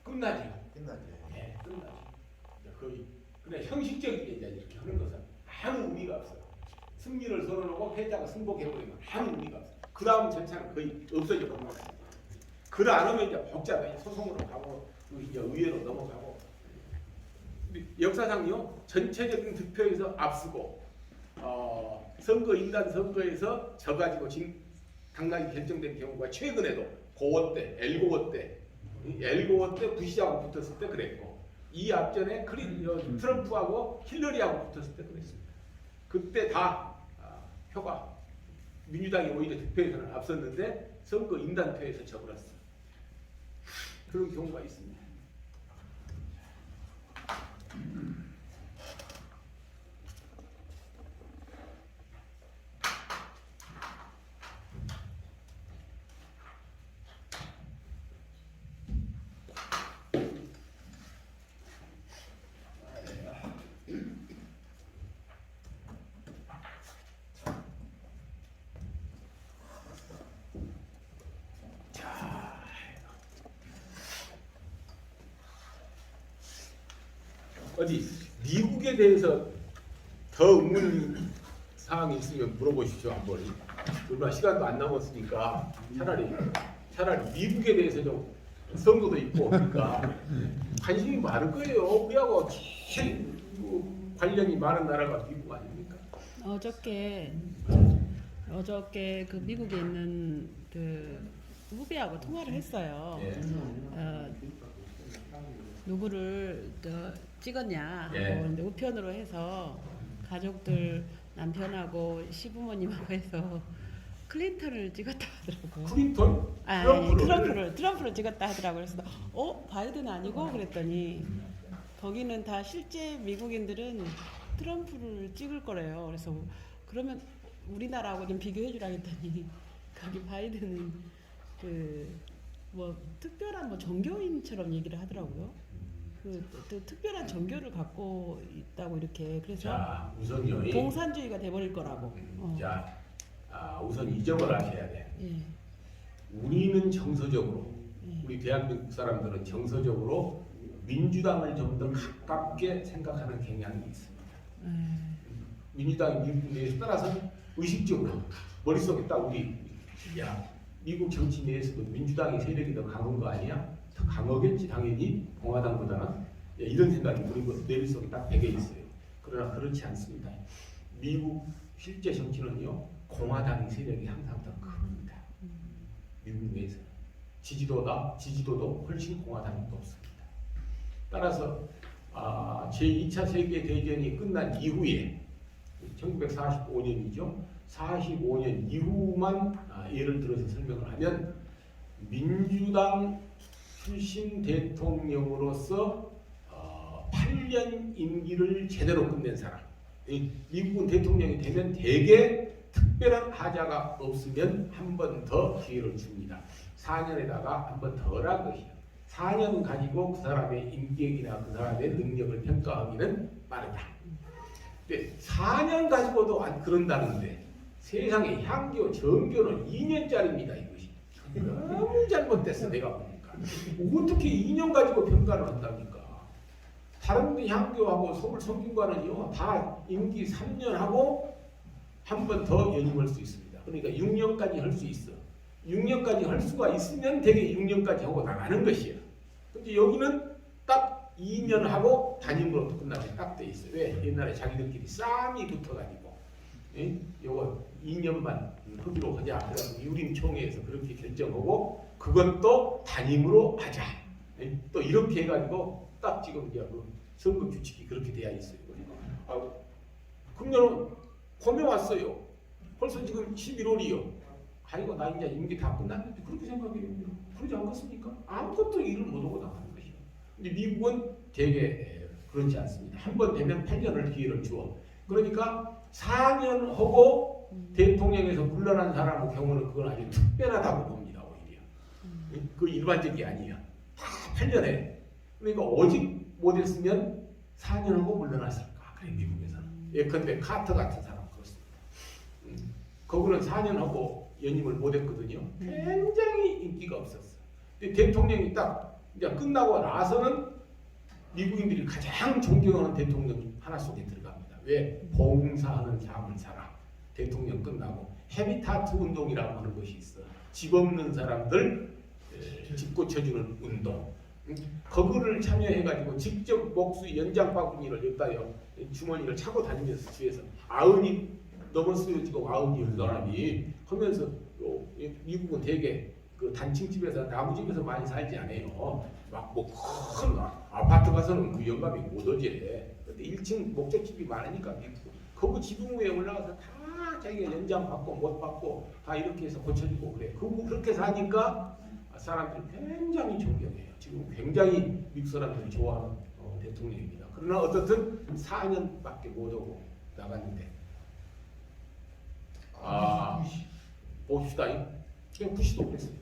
끝나죠. 끝나죠. 끝나죠. 거의 그냥 형식적이게 이제 이렇게 하는 것은 아무 의미가 없어요. 승리를 선언하고 패자가 승복해버리면 아무 의미가 없어요. 그 다음 절차는 거의 없어져 버립니다. 그걸 안 하면 이제 복잡해 소송으로 가고 이제 의회로 넘어가고. 근데 역사상요 전체적인 득표에서 앞서고 선거 인단 선거에서 져가지고 당락이 결정된 경우가 최근에도 고어 때, 엘고어 때 부시하고 붙었을 때 그랬고 이 앞전에 트럼프하고 힐러리하고 붙었을 때 그랬습니다. 그때 다 표가 민주당이 오히려 득표에서는 앞섰는데 선거 인단표에서 져버렸어. 그런 경우가 있습니다. 어디 미국에 대해서 더 의문 사항이 있으면 물어보십시오. 한번 얼마 시간도 안 남았으니까 차라리 미국에 대해서 좀 선거도 있고 그러니까 관심이 많을 거예요. 우리하고 제일 관련이 많은 나라가 미국 아닙니까? 어저께 그 미국에 있는 그 후배하고 통화를 했어요. 예. 누구를 찍었냐 예. 하고 이제 우편으로 해서 가족들 남편하고 시부모님하고 해서 클린턴을 찍었다 하더라고. 클린턴? 아니 트럼프를 찍었다 하더라고. 그래서 바이든 아니고 그랬더니 거기는 다 실제 미국인들은 트럼프를 찍을 거래요. 그래서 그러면 우리나라하고 좀 비교해 주라 했더니 거기 바이든은 특별한 종교인처럼 얘기를 하더라고요. 또 특별한 종교를 갖고 있다고 이렇게 그래서 자, 우선요. 공산주의가 돼버릴 거라고. 자, 우선 이 점을 아셔야 돼. 예. 우리는 정서적으로 예. 우리 대한민국 사람들은 정서적으로 민주당을 좀 더 가깝게 생각하는 경향이 있습니다. 민주당이 미국 내에서 따라서 의식적으로 머릿속에 딱 미국 정치 내에서도 민주당의 세력이 더 강한 거 아니야? 더 강하겠지 당연히 공화당보다는 이런 생각이 우리 머릿속에 딱 배겨 있어요. 그러나 그렇지 않습니다. 미국 실제 정치는요 공화당의 세력이 항상 더 큽니다. 미국 내에서 지지도도 훨씬 공화당이 높습니다. 따라서 제2차 세계대전이 끝난 이후에 1945년이죠. 45년 이후만 예를 들어서 설명을 하면 민주당 출신 대통령으로서 8년 임기를 제대로 끝낸 사람. 미국은 대통령이 되면 대개 특별한 하자가 없으면 한 번 더 기회를 줍니다. 4년에다가 한 번 더 한 것이요. 4년 가지고 그 사람의 인격이나 그 사람의 능력을 평가하기는 빠르다. 근데 4년 가지고도 안 그런다는데 세상에 향교, 정교는 2년짜리입니다. 이것이. 너무 잘못됐어 내가 보니까. 어떻게 2년 가지고 평가를 한답니까? 다른 데 향교하고 서울 성균관은요 다 임기 3년 하고 한 번 더 연임할 수 있습니다. 그러니까 6년까지 할 수 있어. 6년까지 할 수가 있으면 되게 6년까지 하고 나가는 것이야. 근데 여기는 딱 2년 하고 단임으로 끝나게 딱 돼 있어요. 왜? 옛날에 자기들끼리 싸움이 붙어가지고 요거 2년만 하기로 하자. 그래서 유림총회에서 그렇게 결정하고 그것도 단임으로 하자. 또 이렇게 해가지고 딱 지금 이제 그 선거 규칙이 그렇게 돼야 있어요. 금년은 봄에 왔어요. 벌써 지금 11월이요. 아이고 나 이제 임기 다 끝났는데 그렇게 생각해요. 그러지 않겠습니까? 아무것도 일을 못하고 나가는 것이요. 근데 미국은 되게 그렇지 않습니다. 한 번 되면 8년을 기회를 주어. 그러니까 4년 하고 대통령에서 물러난 사람의 경우는 그건 아주 특별하다고 봅니다. 오히려. 그 일반적이 아니야. 다 8년에. 그러니까 오직 못했으면 4년 하고 물러났을까. 그래 미국에서는. 예컨대 카터 같은 사람 그렇습니다. 거기는 4년 하고 연임을 못했거든요. 굉장히 인기가 없었어. 근데 대통령이 딱 이제 끝나고 나서는 미국인들이 가장 존경하는 대통령 하나 속에 들어갑니다. 왜? 봉사하는 삶을 살아. 대통령 끝나고 헤비타트 운동이라고 하는 것이 있어. 집 없는 사람들 집 고쳐주는 운동. 거기를 참여해가지고 직접 목수 연장 바구니를 여기다요 주머니를 차고 다니면서 주에서 아흔이 넘었어요. 지금 92사람이 하면서 미국은 되게 그 단층집에서 나무집에서 많이 살지 않아요. 막 뭐 큰 아파트 가서는 그 영감이 못 오지. 근데 1층 목적집이 많으니까 미국 거기 지붕 위에 올라가서 다 자기가 연장 받고 못 받고 다 이렇게 해서 고쳐주고 그래. 그렇게 사니까 사람들이 굉장히 존경해요. 지금 굉장히 미국 사람들이 좋아하는 대통령입니다. 그러나 어떻든 4년밖에 못 오고 나갔는데 봅시다. 그냥 부시도 그랬어요.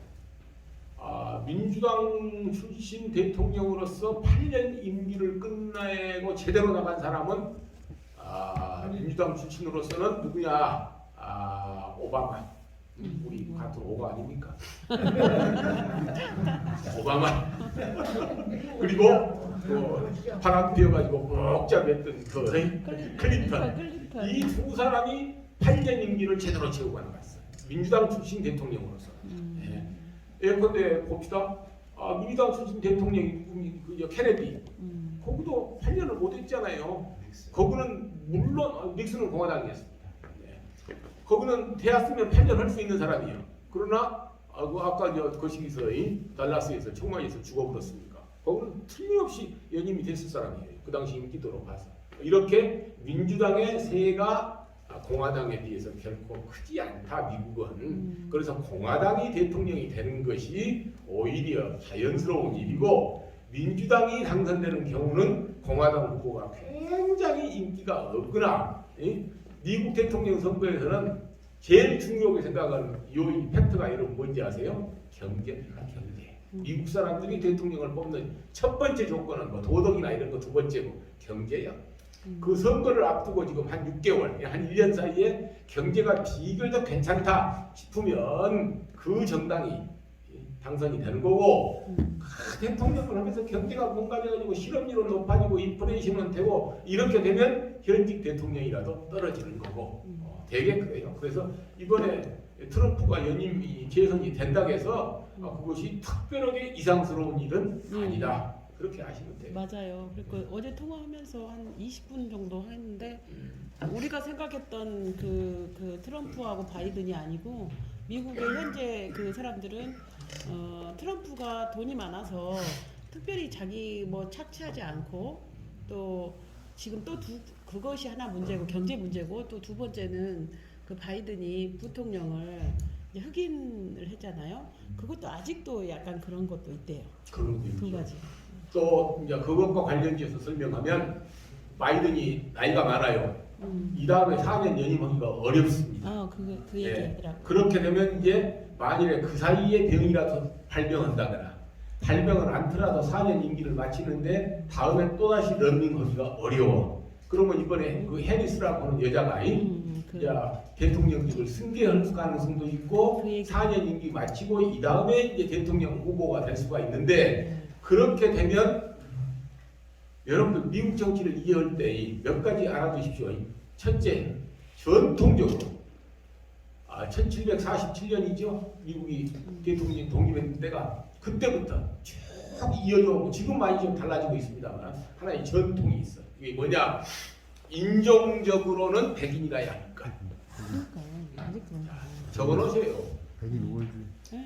민주당 출신 대통령으로서 8년 임기를 끝내고 제대로 나간 사람은 민주당 출신으로서는 누구냐? 오바마. 우리 같은 오가 아닙니까? 오바마. 그리고 파랑 되어가지고 복잡했던 클린턴. 이 두 사람이 8년 임기를 제대로 채우고 나갔어요. 민주당 출신 대통령으로서. 예컨대 봅시다. 민주당 출신 대통령이 케네디. 거기도 8년을 못 했잖아요. 거기는 물론 닉슨은 공화당이었습니다. 거기는 대학 쓰면 8년 할 수 있는 사람이에요. 그러나 아까 거시기서 달라스에서 총마에서 죽어버렸습니까? 거기는 틀림없이 연임이 됐을 사람이에요. 그 당시 인기도로 봐서. 이렇게 민주당의 세가 공화당에 비해서 결코 크지 않다 미국은. 그래서 공화당이 대통령이 되는 것이 오히려 자연스러운 일이고 민주당이 당선되는 경우는 공화당 후보가 굉장히 인기가 없거나 미국 대통령 선거에서는 제일 중요하게 생각하는 요인 팩트가 여러분 뭔지 아세요? 경제입니다. 경제. 미국 사람들이 대통령을 뽑는 첫 번째 조건은 뭐 도덕이나 이런 거 두 번째고 경제야. 그 선거를 앞두고 지금 한 6개월, 한 1년 사이에 경제가 비교적 괜찮다 싶으면 그 정당이 당선이 되는 거고 대통령을 하면서 경제가 공감해가지고 실업률은 높아지고 인플레이션은 되고 이렇게 되면 현직 대통령이라도 떨어지는 거고 되게 그래요. 그래서 이번에 트럼프가 연임이 재선이 된다고 해서 그것이 특별하게 이상스러운 일은 아니다. 그렇게 아시면 돼요. 맞아요. 그리고 어제 통화하면서 한 20분 정도 했는데 우리가 생각했던 그 트럼프하고 바이든이 아니고 미국의 현재 그 사람들은 트럼프가 돈이 많아서 특별히 자기 뭐 착취하지 않고 또 지금 또 그것이 하나 문제고 경제 문제고 또 두 번째는 그 바이든이 부통령을 이제 흑인을 했잖아요. 그것도 아직도 약간 그런 것도 있대요. 그런 거 두 가지. 또 이제 그것과 관련지어서 설명하면 바이든이 나이가 많아요. 이 다음에 4년 연임하기가 어렵습니다. 그 얘기하더라고요. 그렇게 되면 이제 만일에 그 사이에 병이라도 발병한다거나 발병을 않더라도 4년 임기를 마치는데 다음에 또다시 런닝하기가 어려워. 그러면 이번에 그 해리스라고 하는 여자가 대통령직을 승계할 가능성도 있고 4년 임기 마치고 이 다음에 이제 대통령 후보가 될 수가 있는데 그렇게 되면 여러분들 미국 정치를 이해할 때 몇 가지 알아두십시오. 첫째, 전통적으로 1747년이죠. 미국이 대통령 독립했던 때가 그때부터 쭉 이어져 오고 지금 많이 좀 달라지고 있습니다만 하나의 전통이 있어. 이게 뭐냐? 인종적으로는 백인이라야 하니까. 적어놓으세요.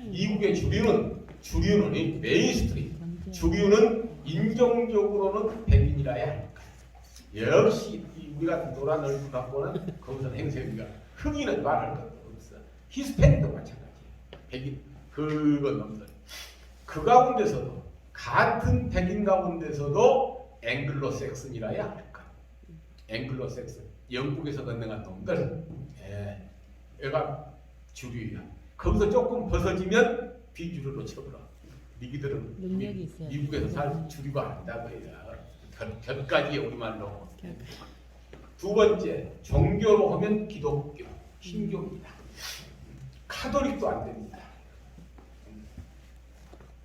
미국의 주류는 메인스트림. 주류는 인종적으로는 백인이라야 하니까. 역시 우리 같은 노란 얼굴 갖고는 거기서 행세입니다. 흑인은 말할 것 없어. 히스패닉도 마찬가지예요. 백인 그건 없어요. 그 가운데서도 같은 백인 가운데서도 앵글로색슨이라야 할까. 앵글로색슨 영국에서 건너간 놈들. 얘가 주류야. 거기서 조금 벗어지면 비주류로 쳐버려. 미국들은 능력이 있어요. 미국에서 살 주류가 아니다 거야. 곁가지에 우리말로. 두 번째, 종교로 하면 기독교, 신교입니다. 카톨릭도 안 됩니다.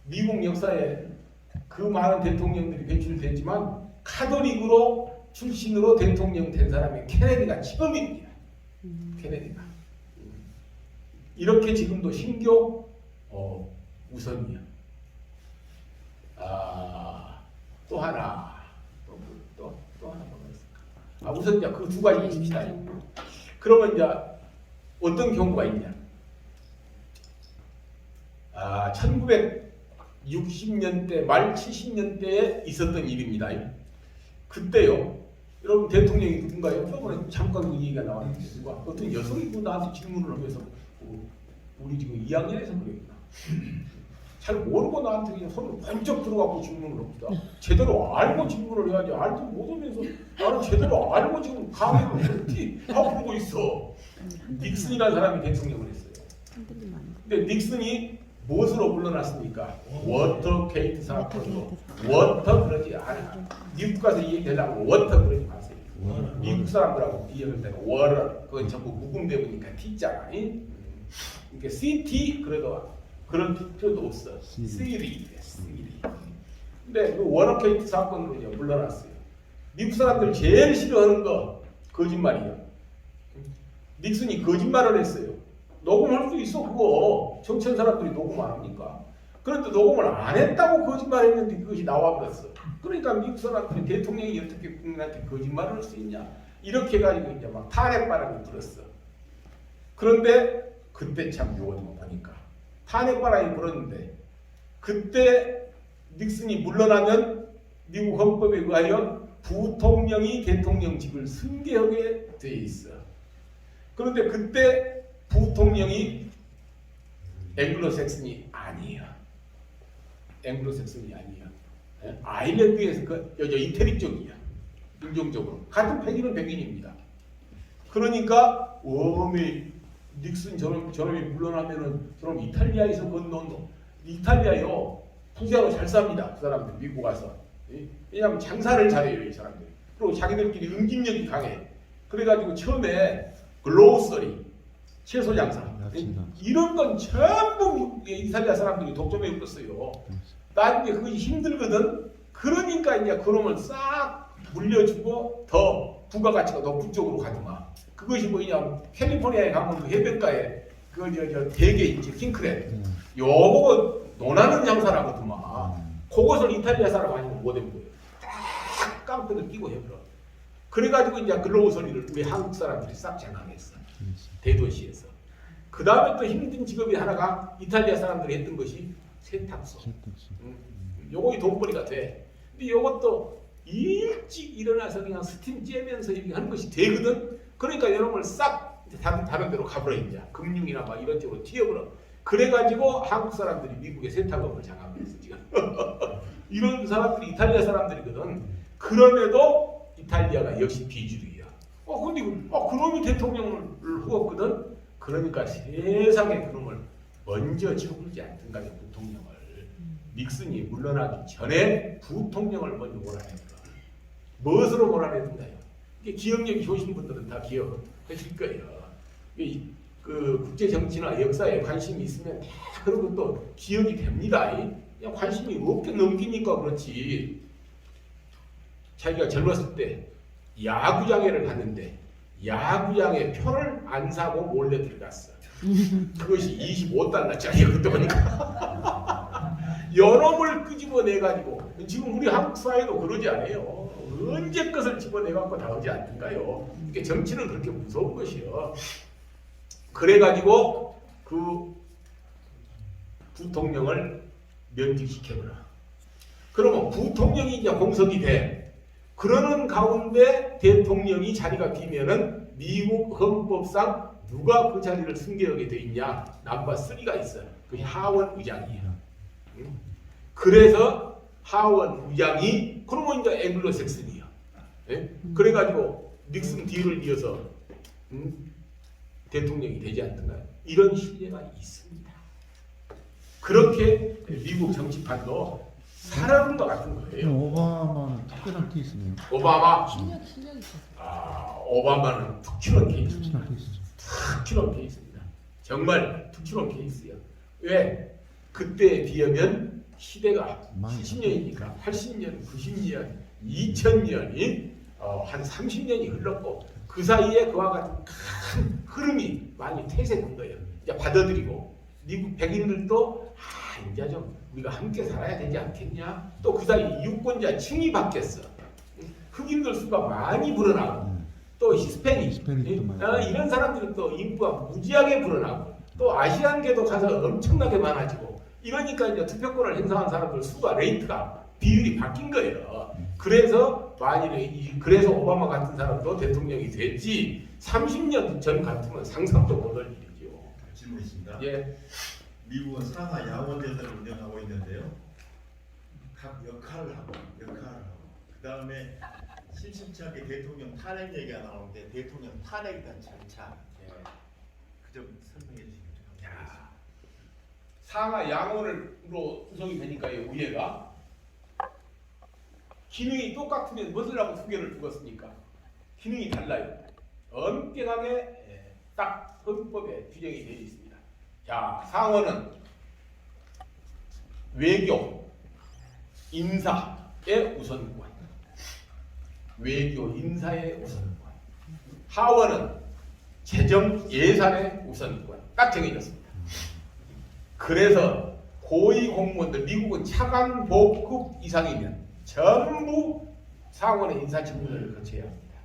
미국 역사에 그 많은 대통령들이 배출됐지만 카톨릭으로 출신으로 대통령 된 사람이 케네디가 처음입니다. 케네디가. 이렇게 지금도 신교 우선이야. 또 하나 또 하나 뭐가 있을까? 우선 이제 그 두 가지 칩시다. 그러면 이제 어떤 경우가 있냐? 1960년대 말 70년대에 있었던 일입니다. 그때요. 여러분 대통령이 누군가요? 저번에 잠깐 그 얘기가 나왔는데 누가 어떤 여성이 나한테 질문을 하면서 우리 지금 2학년에서 그랬구나. 잘 모르고 나한테 그냥 손을 번쩍 들어가고 질문을 합니다. 제대로 알고 질문을 해야지. 알도 못하면서 나는 제대로 알고 지금 강의를 어떻게 하고 있어. 닉슨이라는 사람이 대통령을 했어요. 근데 닉슨이 무엇으로 물러났습니까? 워터게이트 사건으로. 워터 그러지 않아. 미국 가서 이 얘기 하려고 워터 그러지 마세요. 미국 사람들하고 비교할 때는 워터 그건 전부 묵음대보니까 T자가. 그러니까 CT 그래도 그런 필요도 없어. 시리. 근데 그 워터게이트 사건으로 이제 물러났어요. 미국 사람들 제일 싫어하는 거 거짓말이야. 닉슨이 거짓말을 했어요. 녹음할 수 있어 그거. 정치한 사람들이 녹음 안 합니까? 그런데 녹음을 안 했다고 거짓말했는데 그것이 나와버렸어. 그러니까 미국 사람들이 대통령이 어떻게 국민한테 거짓말을 할 수 있냐 이렇게 해가지고 이제 막 탄핵 바람이 불었어. 그런데 그때 참 요즘 보니까 탄핵 바람이 불었는데 그때 닉슨이 물러나면 미국 헌법에 의하여 부통령이 대통령직을 승계하게 돼 있어. 그런데 그때 부통령이 앵글로색슨이 아니야. 앵글로색슨이 아니야. 아일랜드에서 이태리 쪽이야. 인종적으로 같은 백인은 백인입니다. 그러니까 닉슨 저놈이 물러나면은 저놈 이탈리아에서 건너온 놈. 이탈리아요 부자로 잘 삽니다. 그 사람들 미국 가서. 왜냐하면 장사를 잘해요 이 사람들. 그리고 자기들끼리 응집력이 강해. 그래가지고 처음에 글로서리 채소 장사 이런 건 전부 이탈리아 사람들이 독점해 버렸어요. 나중에 그것이 힘들거든. 그러니까 이제 그놈을 싹 물려주고 더 부가가치가 높은 쪽으로 가더만. 그것이 뭐냐? 캘리포니아에 가면 그 해변가에 저 대게 있지 킹크랩. 요거 논하는 장사라거든만. 그것을 이탈리아 사람 아니면 못 해본 거예요. 딱 깡패를 끼고 해버려. 그래가지고 이제 글로우서리를 우리 한국 사람들이 싹 장악했어. 대도시에서. 그 다음에 또 힘든 직업이 하나가 이탈리아 사람들이 했던 것이 세탁소. 요거이 돈벌이가 돼. 근데 요것도 일찍 일어나서 그냥 스팀 쬐면서 이렇게 하는 것이 되거든. 그러니까 여러분을 싹 다른 데로 가버려 이제 금융이나 막 이런 쪽으로 튀어버려. 그래가지고 한국 사람들이 미국의 세탁업을 장악했어 지금. 이런 사람들이 이탈리아 사람들이거든. 그럼에도 이탈리아가 역시 비주류야. 근데 그놈이 대통령을 후었거든. 그러니까 세상에 그놈을 먼저 쳐불지 않든가 부통령을. 닉슨이 물러나기 전에 부통령을 먼저 몰아내더라. 무엇으로 몰아내든가요? 이게 기억력이 좋으신 분들은 다 기억하실 거예요. 그 국제 정치나 역사에 관심이 있으면 다 그런 것도 기억이 됩니다. 그냥 관심이 없게 넘기니까 그렇지. 자기가 젊었을 때 야구장에를 갔는데 야구장에 표를 안 사고 몰래 들어갔어. 그것이 25달러짜리야 그때 보니까. 여놈을 끄집어내가지고 지금 우리 한국 사회도 그러지 않아요. 언제 것을 집어내갖고 나오지 않는가요? 이게 정치는 그렇게 무서운 것이요. 그래가지고 그 부통령을 면직시켜버려. 그러면 부통령이 이제 공석이 돼. 그러는 가운데 대통령이 자리가 비면은 미국 헌법상 누가 그 자리를 승계하게 돼 있냐? 넘버 3가 있어. 그게 하원 의장이야. 그래서 하원 의장이 그러면 이제 앵글로색슨이야. 그래가지고 닉슨 뒤를 이어서 대통령이 되지 않던가요? 이런 신뢰가 있습니다. 그렇게 미국 정치판도 살아오는 것 같은 거예요. 오바마는 특별한 케이스네요. 오바마. 실력 있어. 오바마는 특출한 케이스. 특별한 케이스죠. 특출한 케이스입니다. 정말 특출한 케이스야. 왜? 그때에 비하면 시대가 70년이니까 80년, 90년, 2000년이 한 30년이 흘렀고 그 사이에 그와 같은 큰 흐름이 많이 퇴색한 거예요. 이제 받아들이고 미국 백인들도 이제 좀 우리가 함께 살아야 되지 않겠냐. 또 그 사이 유권자 층이 바뀌었어. 흑인들 수가 많이 불어나고 또 히스패닉 이런 사람들은 또 인구가 무지하게 불어나고 또 아시안계도 가서 엄청나게 많아지고 이러니까 이제 투표권을 행사한 사람들 수가 레이트가 비율이 바뀐 거예요. 그래서 그래서 오바마 같은 사람도 대통령이 됐지 30년 전 같으면 상상도 못할 일이죠. 질문 있습니다. 예. 미국은 상하 양원대사를 운영하고 있는데요. 각 역할을 하고 그 다음에 심심치 않게 대통령 탄핵 얘기가 나오는데 대통령 탄핵에 대한 절차 그 점 설명해 주시면 좋겠습니다. 상하 양원으로 구성이 되니까요. 우예가 기능이 똑같으면 무엇을 하고 두 개를 두었습니까? 기능이 달라요. 엄격하게 딱 헌법에 규정이 되어 있습니다. 자, 상원은 외교, 인사의 우선권, 외교, 인사의 우선권. 하원은 재정, 예산의 우선권. 딱 정해졌습니다. 그래서 고위 공무원들, 미국은 차관 보급 이상이면 전부 상원의 인사 직무를 거쳐야 합니다.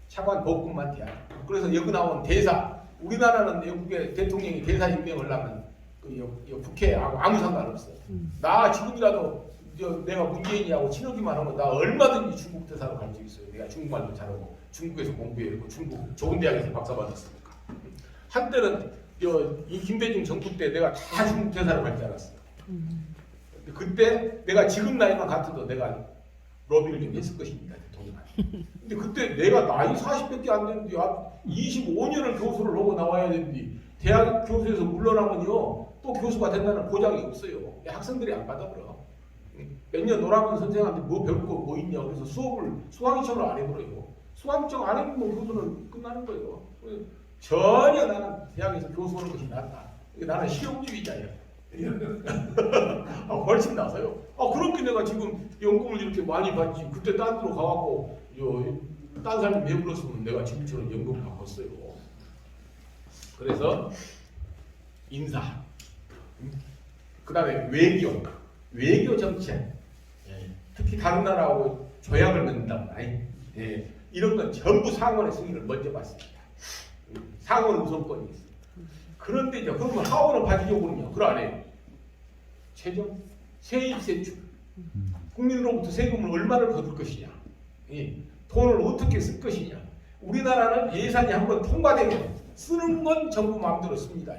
차관 보급만 돼야 합니다. 그래서 여기 나온 대사, 우리나라는 영국의 대통령이 대사 임명을 하면 국회하고 아무 상관없어요. 나 지금이라도 내가 문재인이하고 친하기만 하면 나 얼마든지 중국 대사로 갈 수 있어요. 내가 중국말도 잘하고 중국에서 공부했고 중국 좋은 대학에서 박사 받았으니까. 한때는 이 김대중 정부 때 내가 다 중국 대사로 갈 줄 알았어요. 그때 내가 지금 나이만 같아도 내가 로비를 좀 했을 것입니다. 대통령한테. 근데 그때 내가 나이 40밖에 안 되는데 25년을 교수를 하고 나와야 되는데 대학 교수에서 물러나면요 또 교수가 된다는 보장이 없어요. 학생들이 안 받아버려. 몇 년 놀아본 선생한테 뭐 배울 거 뭐 있냐 그래서 수업을 수강시험을 안 해버려요. 수강시험 안 해보면 교수는 끝나는 거예요. 전혀 나는 대학에서 교수하는 것이 낫다. 나는 실용주의자예요. 훨씬 나서요. 그렇게 내가 지금 연금을 이렇게 많이 받지. 그때 딴 데로 가갖고 딴 사람이 매불었으면 내가 지금처럼 연금 바꿨어요. 그래서 인사, 그 다음에 외교 정책, 특히 다른 나라하고 조약을 맺는다거나 이런 건 전부 상원의 승인을 먼저 받습니다. 상원 우선권이 있습니다. 그런데 이제 그러면 하원은 받으려고는요. 그걸 안 해요. 최종 세입 세출, 국민으로부터 세금을 얼마를 거둘 것이냐, 돈을 어떻게 쓸 것이냐. 우리나라는 예산이 한번 통과되면 쓰는 건 정부 마음대로 씁니다.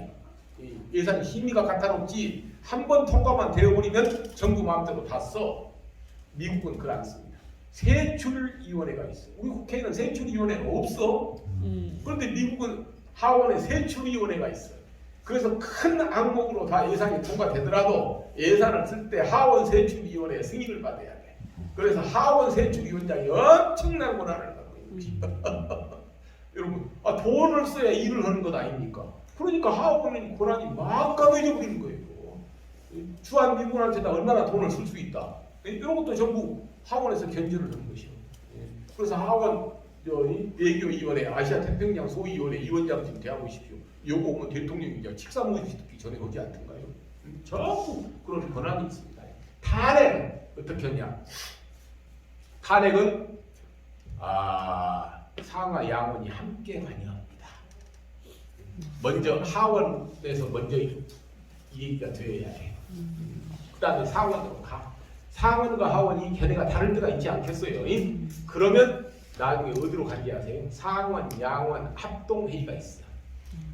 예산이 심의가 까다롭지 한번 통과만 되어버리면 정부 마음대로 다 써. 미국은 그걸 안 씁니다. 세출위원회가 있어. 우리 국회에는 세출위원회가 없어. 그런데 미국은 하원에 세출위원회가 있어. 그래서 큰 항목으로 다 예산이 통과되더라도 예산을 쓸 때 하원 세출위원회의 승인을 받아야 돼. 그래서 하원 세출위원장이 엄청난 권한을 갖고 있는 거지. 여러분, 돈을 써야 일을 하는 것 아닙니까? 그러니까 하원의 권한이 막 강해져 버리는 거예요. 주한 미군한테다 얼마나 돈을 쓸 수 있다. 이런 것도 전부 하원에서 견제를 하는 것이요. 그래서 하원 외교위원회, 아시아태평양 소위원회 위원장님 대하보십시오. 요거 오면 대통령이 이제 식사 모시기 전에 오지 않던가요? 전부 그런 권한이 있습니다. 탄핵은 어떻게 하냐? 탄핵은 상하 양원이 함께 관여합니다. 먼저 하원에서 먼저 이 얘기가 되어야 해요. 그 다음에 상원으로 가. 상원과 하원이 견해가 다를 때가 있지 않겠어요? 그러면 나중에 어디로 간지 아세요? 상원, 양원 합동회의가 있어요.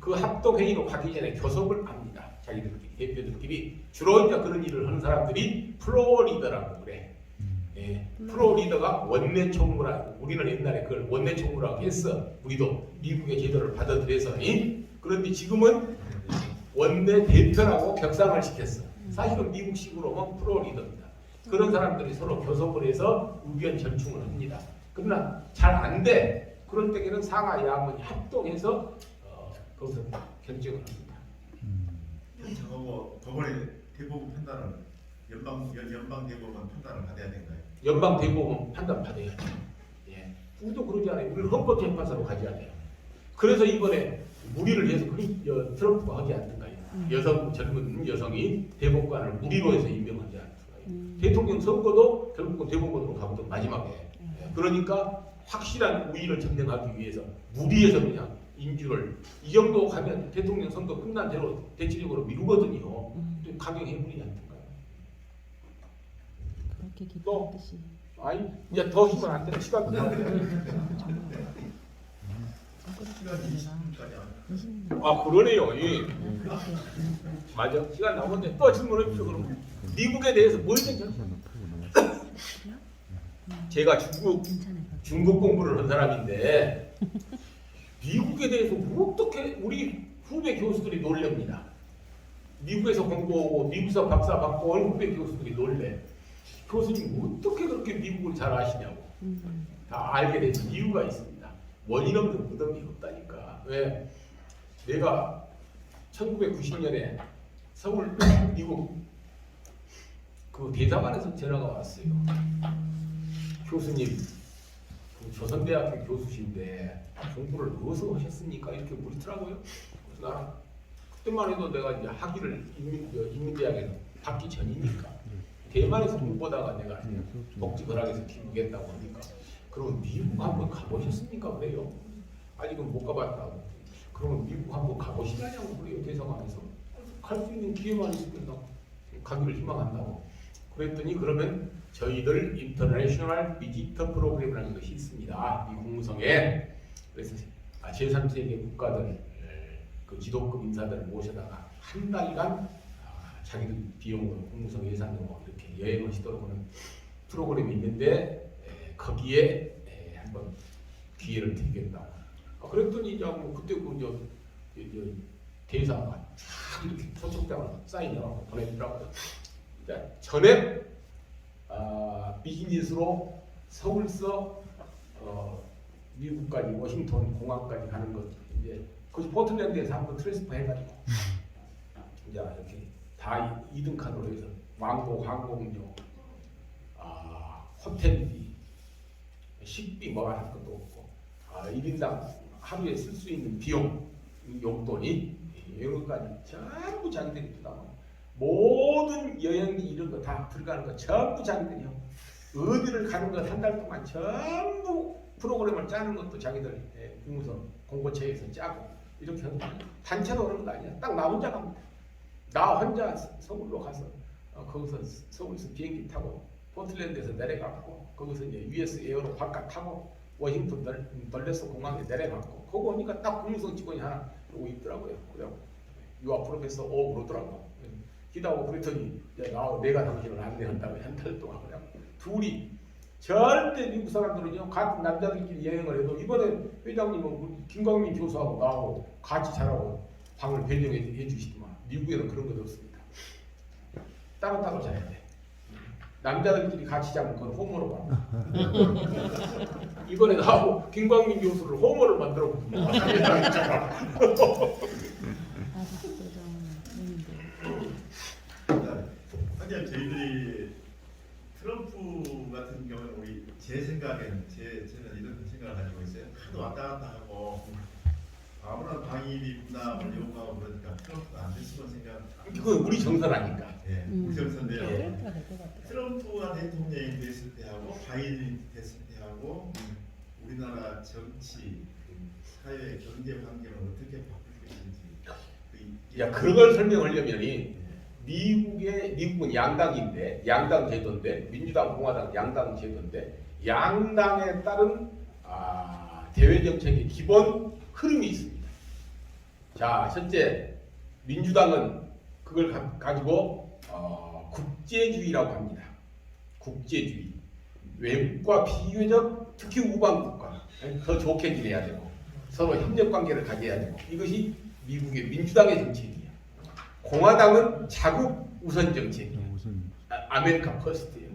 그 합동회의로 가기 전에 교섭을 합니다. 자기들끼리, 대표들끼리. 주로 이제 그런 일을 하는 사람들이 플로리더라고 그래. 플로리더가 원내총무라고. 우리는 옛날에 그걸 원내총무라고 했어. 우리도 미국의 제도를 받아들여서. 그런데 지금은 원내대표라고 격상을 시켰어. 사실은 미국식으로 보면 플로리더입니다. 그런 사람들이 서로 교섭을 해서 의견 절충을 합니다. 그러나 잘 안 돼. 그럴 때에는 상하 양원이 합동해서 거기서 결정을 합니다. 저거 법원의 대부분 판단은 연방 대법원 판단을 받아야 되나요? 연방 대법원 판단 받아야죠. 예. 우리도 그러지 않아요. 우리는 헌법재판소로 가져야 돼요. 그래서 이번에 무리를 해서 트럼프가 하지 않던가요. 젊은 여성이 대법관을 무리로 해서 임명하지 않던가요. 대통령 선거도 결국은 대법원으로 가거든 마지막에. 예. 그러니까 확실한 우위를 점령하기 위해서 무리해서 그냥 인주를 이 정도 가면 대통령 선거 끝난 대로 대체적으로 미루거든요. 또 강경해버리지 않던가요. 그렇게 또 기대했듯이. 아니 이제 더 힘을 안 돼. 시간 끝나네. 시간이 20분까지 아 그러네요. 예. 맞아. 시간 나오는데 또 질문해 주세요. 그럼 미국에 대해서 뭐든지 제가 중국 공부를 한 사람인데 미국에 대해서 어떻게 우리 후배 교수들이 놀랍니다. 미국에서 공부하고 미국에서 박사 받고 온 후배 교수들이 놀래. 교수님 어떻게 그렇게 미국을 잘 아시냐고. 다 알게 된 이유가 있습니다. 원인 없는 무덤이 없다니까. 왜? 내가 1990년에 서울 미국 그 대사관에서 전화가 왔어요. 교수님, 그 조선대학교 교수신데 공부를 어디서 하셨습니까? 이렇게 물더라고요. 그래서 나는 그때만 해도 내가 이제 학위를 인민대학에서 받기 전이니까 대만에서 공부하다가 내가 복지거락에서 기부겠다고 하니까 그러면 미국 한번 가보셨습니까? 그래요. 아직은 못 가봤다고. 그러면 미국 한번 가보시냐고 그래요. 대사관에서. 갈 수 있는 기회만 있으면 가기를 희망한다고. 그랬더니 그러면 저희들 인터내셔널 비지터 프로그램이라는 것이 있습니다. 이 국무성에. 그래서 제3세계 국가들 그 지도급 인사들을 모셔다가 한 달간 자기들 비용으로 국무성 예산으로 이렇게 여행하시도록 하는 프로그램이 있는데 거기에 한번 기회를 드리겠다고. 그랬더니 이제 뭐 그때 그 대사가 쫙 이렇게 초청장을 사인해갖고 보내주더라고요. 전액 비즈니스로 서울서 미국까지 워싱턴 공항까지 가는 것 이제 거기 포틀랜드에서 한번 트랜스퍼 해가지고 이제 이렇게 다 2등 칸으로 해서 왕복 항공료, 호텔비, 식비 뭐 할 것도 없고 1인당 하루에 쓸 수 있는 비용, 용돈이 이런 것까지 전부 자기들이 부담하고 모든 여행비 이런 거 다 들어가는 거 전부 자기들이요. 어디를 가는 거 한 달 동안 전부 프로그램을 짜는 것도 자기들 국무성 공고체에서 짜고 이렇게 하는 거 단체로 오는 거 아니야. 딱 나 혼자 갑니다. 나 혼자 서울로 가서 거기서 서울에서 비행기 타고 포틀랜드에서 내려갔고 거기서 이제 US 에어로 바깥 타고 워싱턴 덜레스 공항에 내려갔고 거기 오니까 딱 국무성 직원이 하나 오고 있더라고요. 그래고 유아 프로페서 오 그러더라고. 기다고 그랬더니 내가 당신을 안내한다고 한 달 동안 그냥 둘이 절대 미국 사람들은요 같은 남자들끼리 여행을 해도 이번에 회장님은 김광민 교수하고 나하고 같이 자라고 방을 변경해 주시지만 미국에는 그런 것 없습니다. 따로따로 자야 돼. 남자들끼리 같이 자면 그건 호모로 봐. 이번에 나하고 김광민 교수를 호모를 만들었거든요. 사실 저희들이 트럼프 같은 경우는 우리 제 생각에는 저는 이런 생각을 가지고 있어요. 하도 왔다 갔다 하고 아무런 방위비 분담을 요구하고 그러니까 트럼프가 안 됐으면 생각. 그건 우리 정서라니까. 예, 우리 정서인데요. 트럼프가 될 것 같아요. 트럼프가 대통령이 됐을 때하고 바이든이 됐을 때하고 우리나라 정치, 사회, 경제 환경을 어떻게 바꿀 것인지. 야 그런 걸 설명하려면이 미국은 양당인데 양당 제도인데 민주당, 공화당 양당 제도인데 양당에 따른 대외 정책의 기본 흐름이 있습니다. 자, 첫째 민주당은 그걸 가지고 국제주의라고 합니다. 국제주의. 외국과 비교적 특히 우방국과 더 좋게 지내야 되고 서로 협력 관계를 가져야 되고 이것이 미국의 민주당의 정책이에요. 공화당은 자국 우선 정책이에요. 아메리카 퍼스트예요.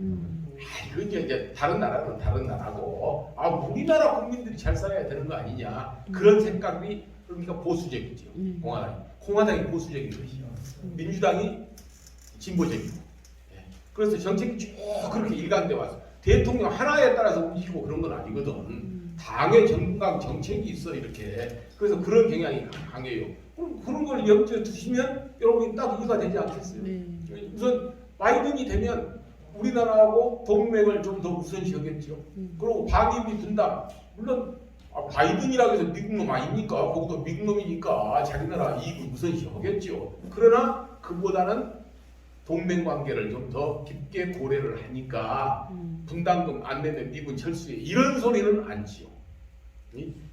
이거 이제 다른 나라는 다른 나라고 우리나라 국민들이 잘 살아야 되는 거 아니냐 그런 생각이 그러니까 보수적이죠. 공화당이 보수적인 것이죠. 민주당이 진보적이고 그래서 정책이 쭉 그렇게 일관돼 왔어. 대통령 하나에 따라서 움직이고 그런 건 아니거든. 당의 정강 정책이 있어 이렇게. 그래서 그런 경향이 강해요. 그런 걸 염두에 두시면 여러분이 딱 이해가 되지 않겠어요? 네. 우선 바이든이 되면 우리나라하고 동맹을 좀 더 우선시하겠죠. 그리고 반기비 분담. 물론 바이든이라고 해서 미국 놈 아닙니까? 거기도 미국 놈이니까 자기 나라 이익을 우선시하겠죠. 그러나 그보다는 동맹 관계를 좀 더 깊게 고려를 하니까 분담금 안 내면 미군 철수해 이런 소리는 안 지요.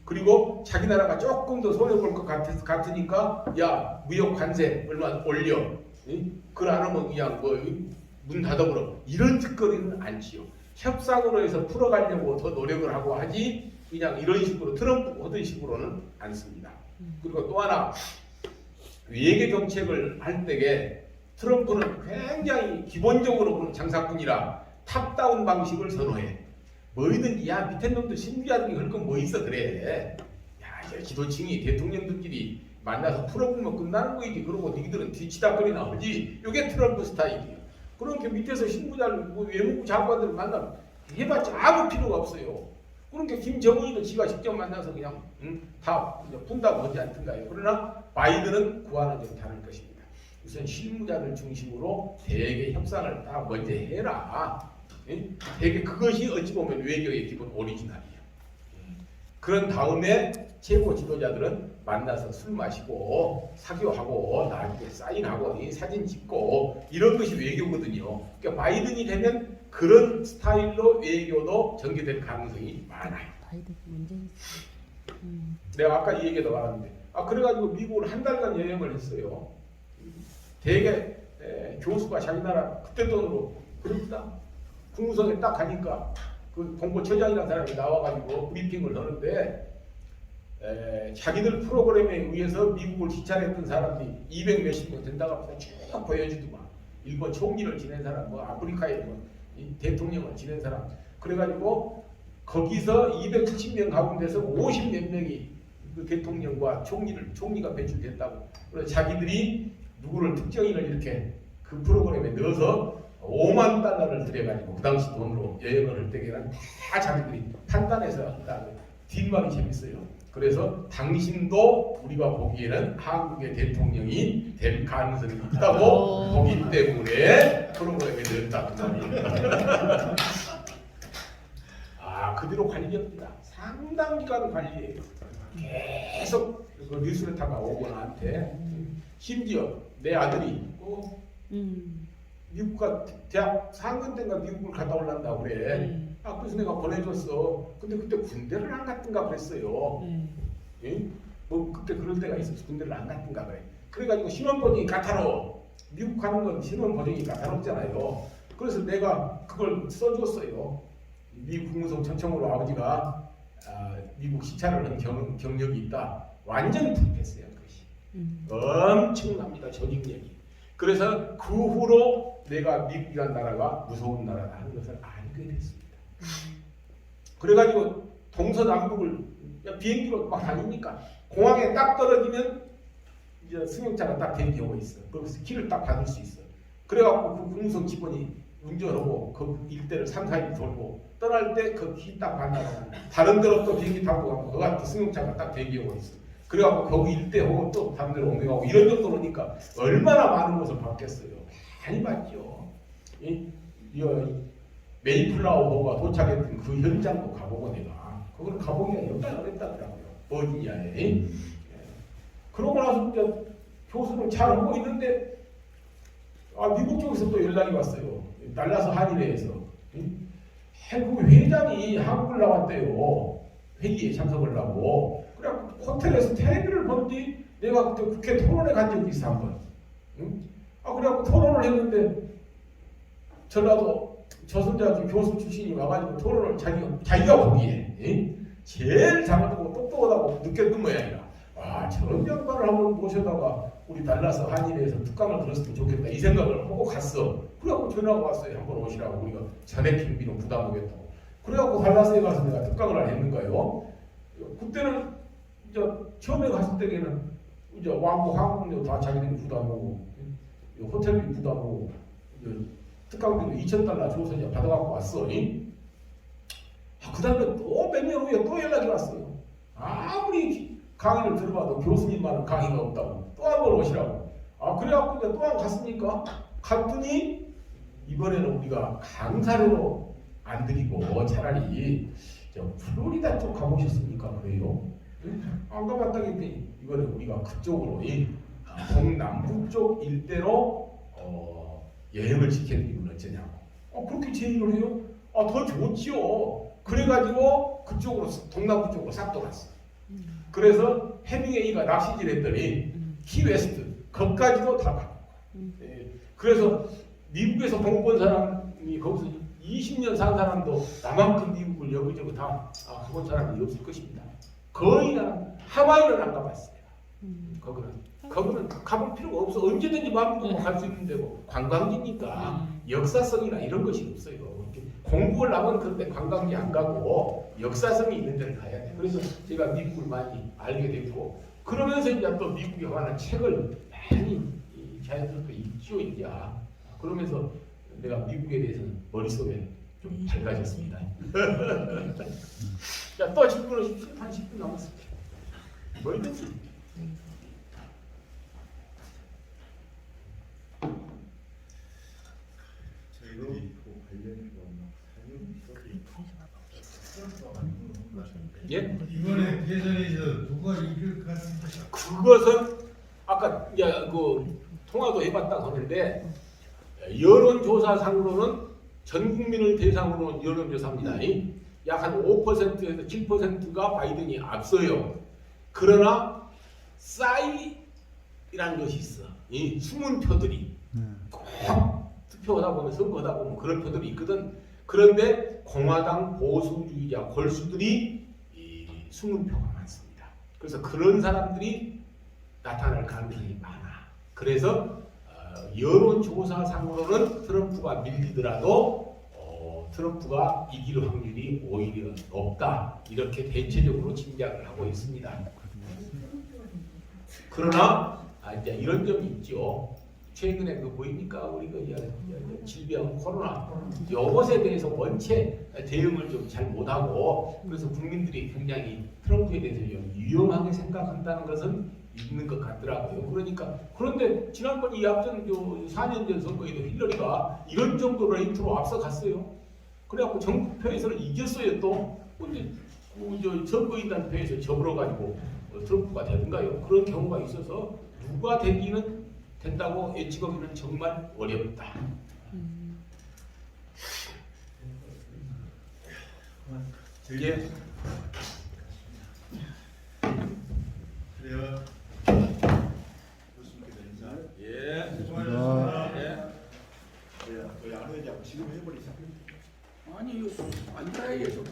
그리고 자기 나라가 조금 더 손해볼 것 같으니까 야 무역 관세 얼마 올려. 그걸 안 하면 그냥 뭐 문 닫아버려. 이런 짓거리는 안 지요. 협상으로 해서 풀어가려고 더 노력을 하고 하지 그냥 이런 식으로 트럼프 하던 식으로는 안 씁니다. 그리고 또 하나 외교 정책을 할 때에 트럼프는 굉장히 기본적으로 장사꾼이라 탑다운 방식을 선호해. 뭐이든지 야 밑에 놈들 신부자들이 할 건 뭐 있어 그래. 야 이제 지도층이 대통령들끼리 만나서 풀어보면 끝나는 거이지. 그러고 니들은 뒤치다거리나 하지. 이게 트럼프 스타일이야. 그러니까 밑에서 신부자를 뭐 외무부 장관들을 만나면 해봤자 아무 필요가 없어요. 그러니까 김정은이도 지가 직접 만나서 그냥 다 푼다고 하지 않던가요. 그러나 바이든은 그와는 좀 다를 것입니다. 우선 실무자들 중심으로 대개 협상을 다 먼저 해라. 대개 그것이 어찌 보면 외교의 기본 오리지널이에요. 그런 다음에 최고 지도자들은 만나서 술 마시고 사교하고 나중에 사인하고 사진 찍고 이런 것이 외교거든요. 그러니까 바이든이 되면 그런 스타일로 외교도 전개될 가능성이 많아요. 바이든 문재인. 내가 아까 이 얘기도 나왔는데 그래가지고 미국을 한 달간 여행을 했어요. 대개 교수가 자기 나라 그때 돈으로 그럽니다. 국무성에 딱 가니까 그 공보처장이라는 사람이 나와가지고 브리핑을 하는데 자기들 프로그램에 의해서 미국을 지찰했던 사람들이 200 몇십 명 된다고 합니다. 쭉 보여주더만. 일본 총리를 지낸 사람, 뭐 아프리카에 뭐 대통령을 지낸 사람. 그래가지고 거기서 270명 가운데서 50 몇 명이 그 대통령과 총리가 배출됐다고. 그래서 자기들이 누구를 특정인을 이렇게 그 프로그램에 넣어서 5만 달러를 들여가지고 그 당시 돈으로 여행을 할 때에는 다 자기들이 판단해서 한다고. 뒷말이 재밌어요. 그래서 당신도 우리가 보기에는 한국의 대통령이 될 가능성이 있다고 보기 때문에 프로그램에 넣었다 그 말이에요. 그대로 관리합니다. 상당 기간 관리해요. 계속 그 뉴스레터가 오고 나한테 심지어 내 아들이 미국 대학 4학년 때인가 미국을 갔다 올란다 그래. 그래서 내가 보내줬어. 근데 그때 군대를 안 갔던가 그랬어요. 예? 뭐 그때 그럴 때가 있었어. 군대를 안 갔던가 그래. 그래가지고 신원보증이 까다로워. 미국 가는 건 신원보증이 까다롭잖아요. 그래서 내가 그걸 써줬어요. 미국 국무성 천청으로 아버지가 미국 시찰을 한 경력이 있다. 완전히 불패했어요. 그것이. 엄청납니다. 조직력이. 그래서 그 후로 내가 미국이라는 나라가 무서운 나라다 하는 것을 알게 됐습니다. 그래가지고 동서남북을 비행기로 막 다니니까 공항에 딱 떨어지면 이제 승용차가 딱 대기하고 있어. 거기서 키를 딱 받을 수 있어. 그래갖고 그 국무성 직원이 운전하고 그 일대를 3, 4일 돌고 떠날 때 그 키 딱 만나고 다른 데로 또 비행기 타고 가면 그 같은 승용차가 딱 대기하고 있어. 그래갖고 거기 일대하고 또 다른 데로 옮겨가고 이런 정도로니까 얼마나 많은 것을 봤겠어요. 많이 봤죠. 메이플라워가 도착했던 그 현장도 가보고 내가 그걸 가보기가 여기까지 어렵다더라고요. 버지니아에. 그러고 나서 이제 교수를 잘 하고 있는데 미국 쪽에서 또 연락이 왔어요. 달라스 한인회에서 그 회장이 한국을 나왔대요. 회의에 참석을 하고. 그래갖고 호텔에서 텔레비를 보는데 내가 그때 국회 토론회 간 적이 있어 한번. 그래갖고 토론을 했는데 전라도 저승자 교수 출신이 와가지고 토론을 자기가 보기에 제일 잘하고 똑똑하다고 느꼈던 모양이라. 저런 양반을 한번 모셔다가 우리 달라스 한인회에서 특강을 들었으면 좋겠다 이 생각을 하고 갔어. 그래갖고 전화가 왔어요. 한번 오시라고. 우리가 전액 경비는 부담하겠다고. 그래갖고 달라스에 가서 내가 특강을 했는 거예요. 그때는 이제 처음에 갔을 때에는 이제 왕복 항공료 다 자기들이 부담하고 호텔비 부담하고 특강비도 $2,000 줘서 이제 받아갖고 왔어. 그 다음에 또 몇 년 후에 또 연락이 왔어요. 아무리 강의를 들어봐도 교수님만은 강의가 없다고 또 한 번 오시라고. 그래갖고 이제 또 한 번 갔습니까? 갔더니 이번에는 우리가 강사료로 안 드리고 차라리 저 플로리다 쪽 가보셨습니까? 그래요? 안 가봤다고 했더니 이번에 우리가 그쪽으로 동남북 쪽 일대로 여행을 시켜드리면 어쩌냐고. 그렇게 제의를 해요? 더 좋지요. 그래가지고 그쪽으로 동남북 쪽으로 싹 돌았어. 그래서 해밍웨이가 낚시질 했더니 키웨스트 거기까지도 다 가고. 그래서 미국에서 공부한 사람이 거기서 20년 산 사람도 나만큼 미국을 여기저기 다 가본 사람이 없을 것입니다. 거의 하와이는 안 가봤어요. 거기는 가볼 필요가 없어. 언제든지 마음 먹고 갈 수 있는 데고 관광지니까 역사성이나 이런 것이 없어요. 공부를 하면 그런데 관광지 안 가고 역사성이 있는 데를 가야 돼. 그래서 제가 미국을 많이 알게 됐고 그러면서 이제 또 미국에 관한 책을 많이 자연스럽게 읽죠 이제. 그러면서 내가 미국에 대해서는 머릿속에 좀 밝아졌습니다. 자, 또 질문을 한 10분 남았습니다. 뭐든지. 저희들이 예? 이번에 대선에서 누가 이길 것 같습니다. 그것은 아까 이제 그 통화도 해봤다 하는데 여론조사상으로는 전 국민을 대상으로 여론조사입니다. 약 한 5%에서 7%가 바이든이 앞서요. 그러나 싸이라는 것이 있어. 이 숨은 표들이 꼭 투표하다 보면 선거하다 보면 그런 표들이 있거든. 그런데 공화당 보수주의자 골수들이 이 숨은 표가 많습니다. 그래서 그런 사람들이 나타날 가능성이 많아. 그래서 여론조사상으로는 트럼프가 밀리더라도 트럼프가 이길 확률이 오히려 높다. 이렇게 대체적으로 짐작을 하고 있습니다. 그러나 이제 이런 점이 있죠. 최근에 그 뭐입니까? 우리 그 질병 코로나 이것에 대해서 원체 대응을 좀 잘 못하고 그래서 국민들이 굉장히 트럼프에 대해서 좀 위험하게 생각한다는 것은 있는 것 같더라고요. 그러니까 그런데 지난번 이 앞전 4년 전 선거에도 힐러리가 이런 정도 레이트로 앞서갔어요. 그래갖고 전국표에서는 이겼어요 또. 근데 선거인단 표에서 접으러가지고 트럼프가 되든가요. 그런 경우가 있어서 누가 되기는 된다고 예측하기는 정말 어렵다. 예. 그래요. 교수님께서 인사. 예. 수고하셨습니다. 예. 저희 안 회장 지금 해버리자. 아니, 앉아야 해서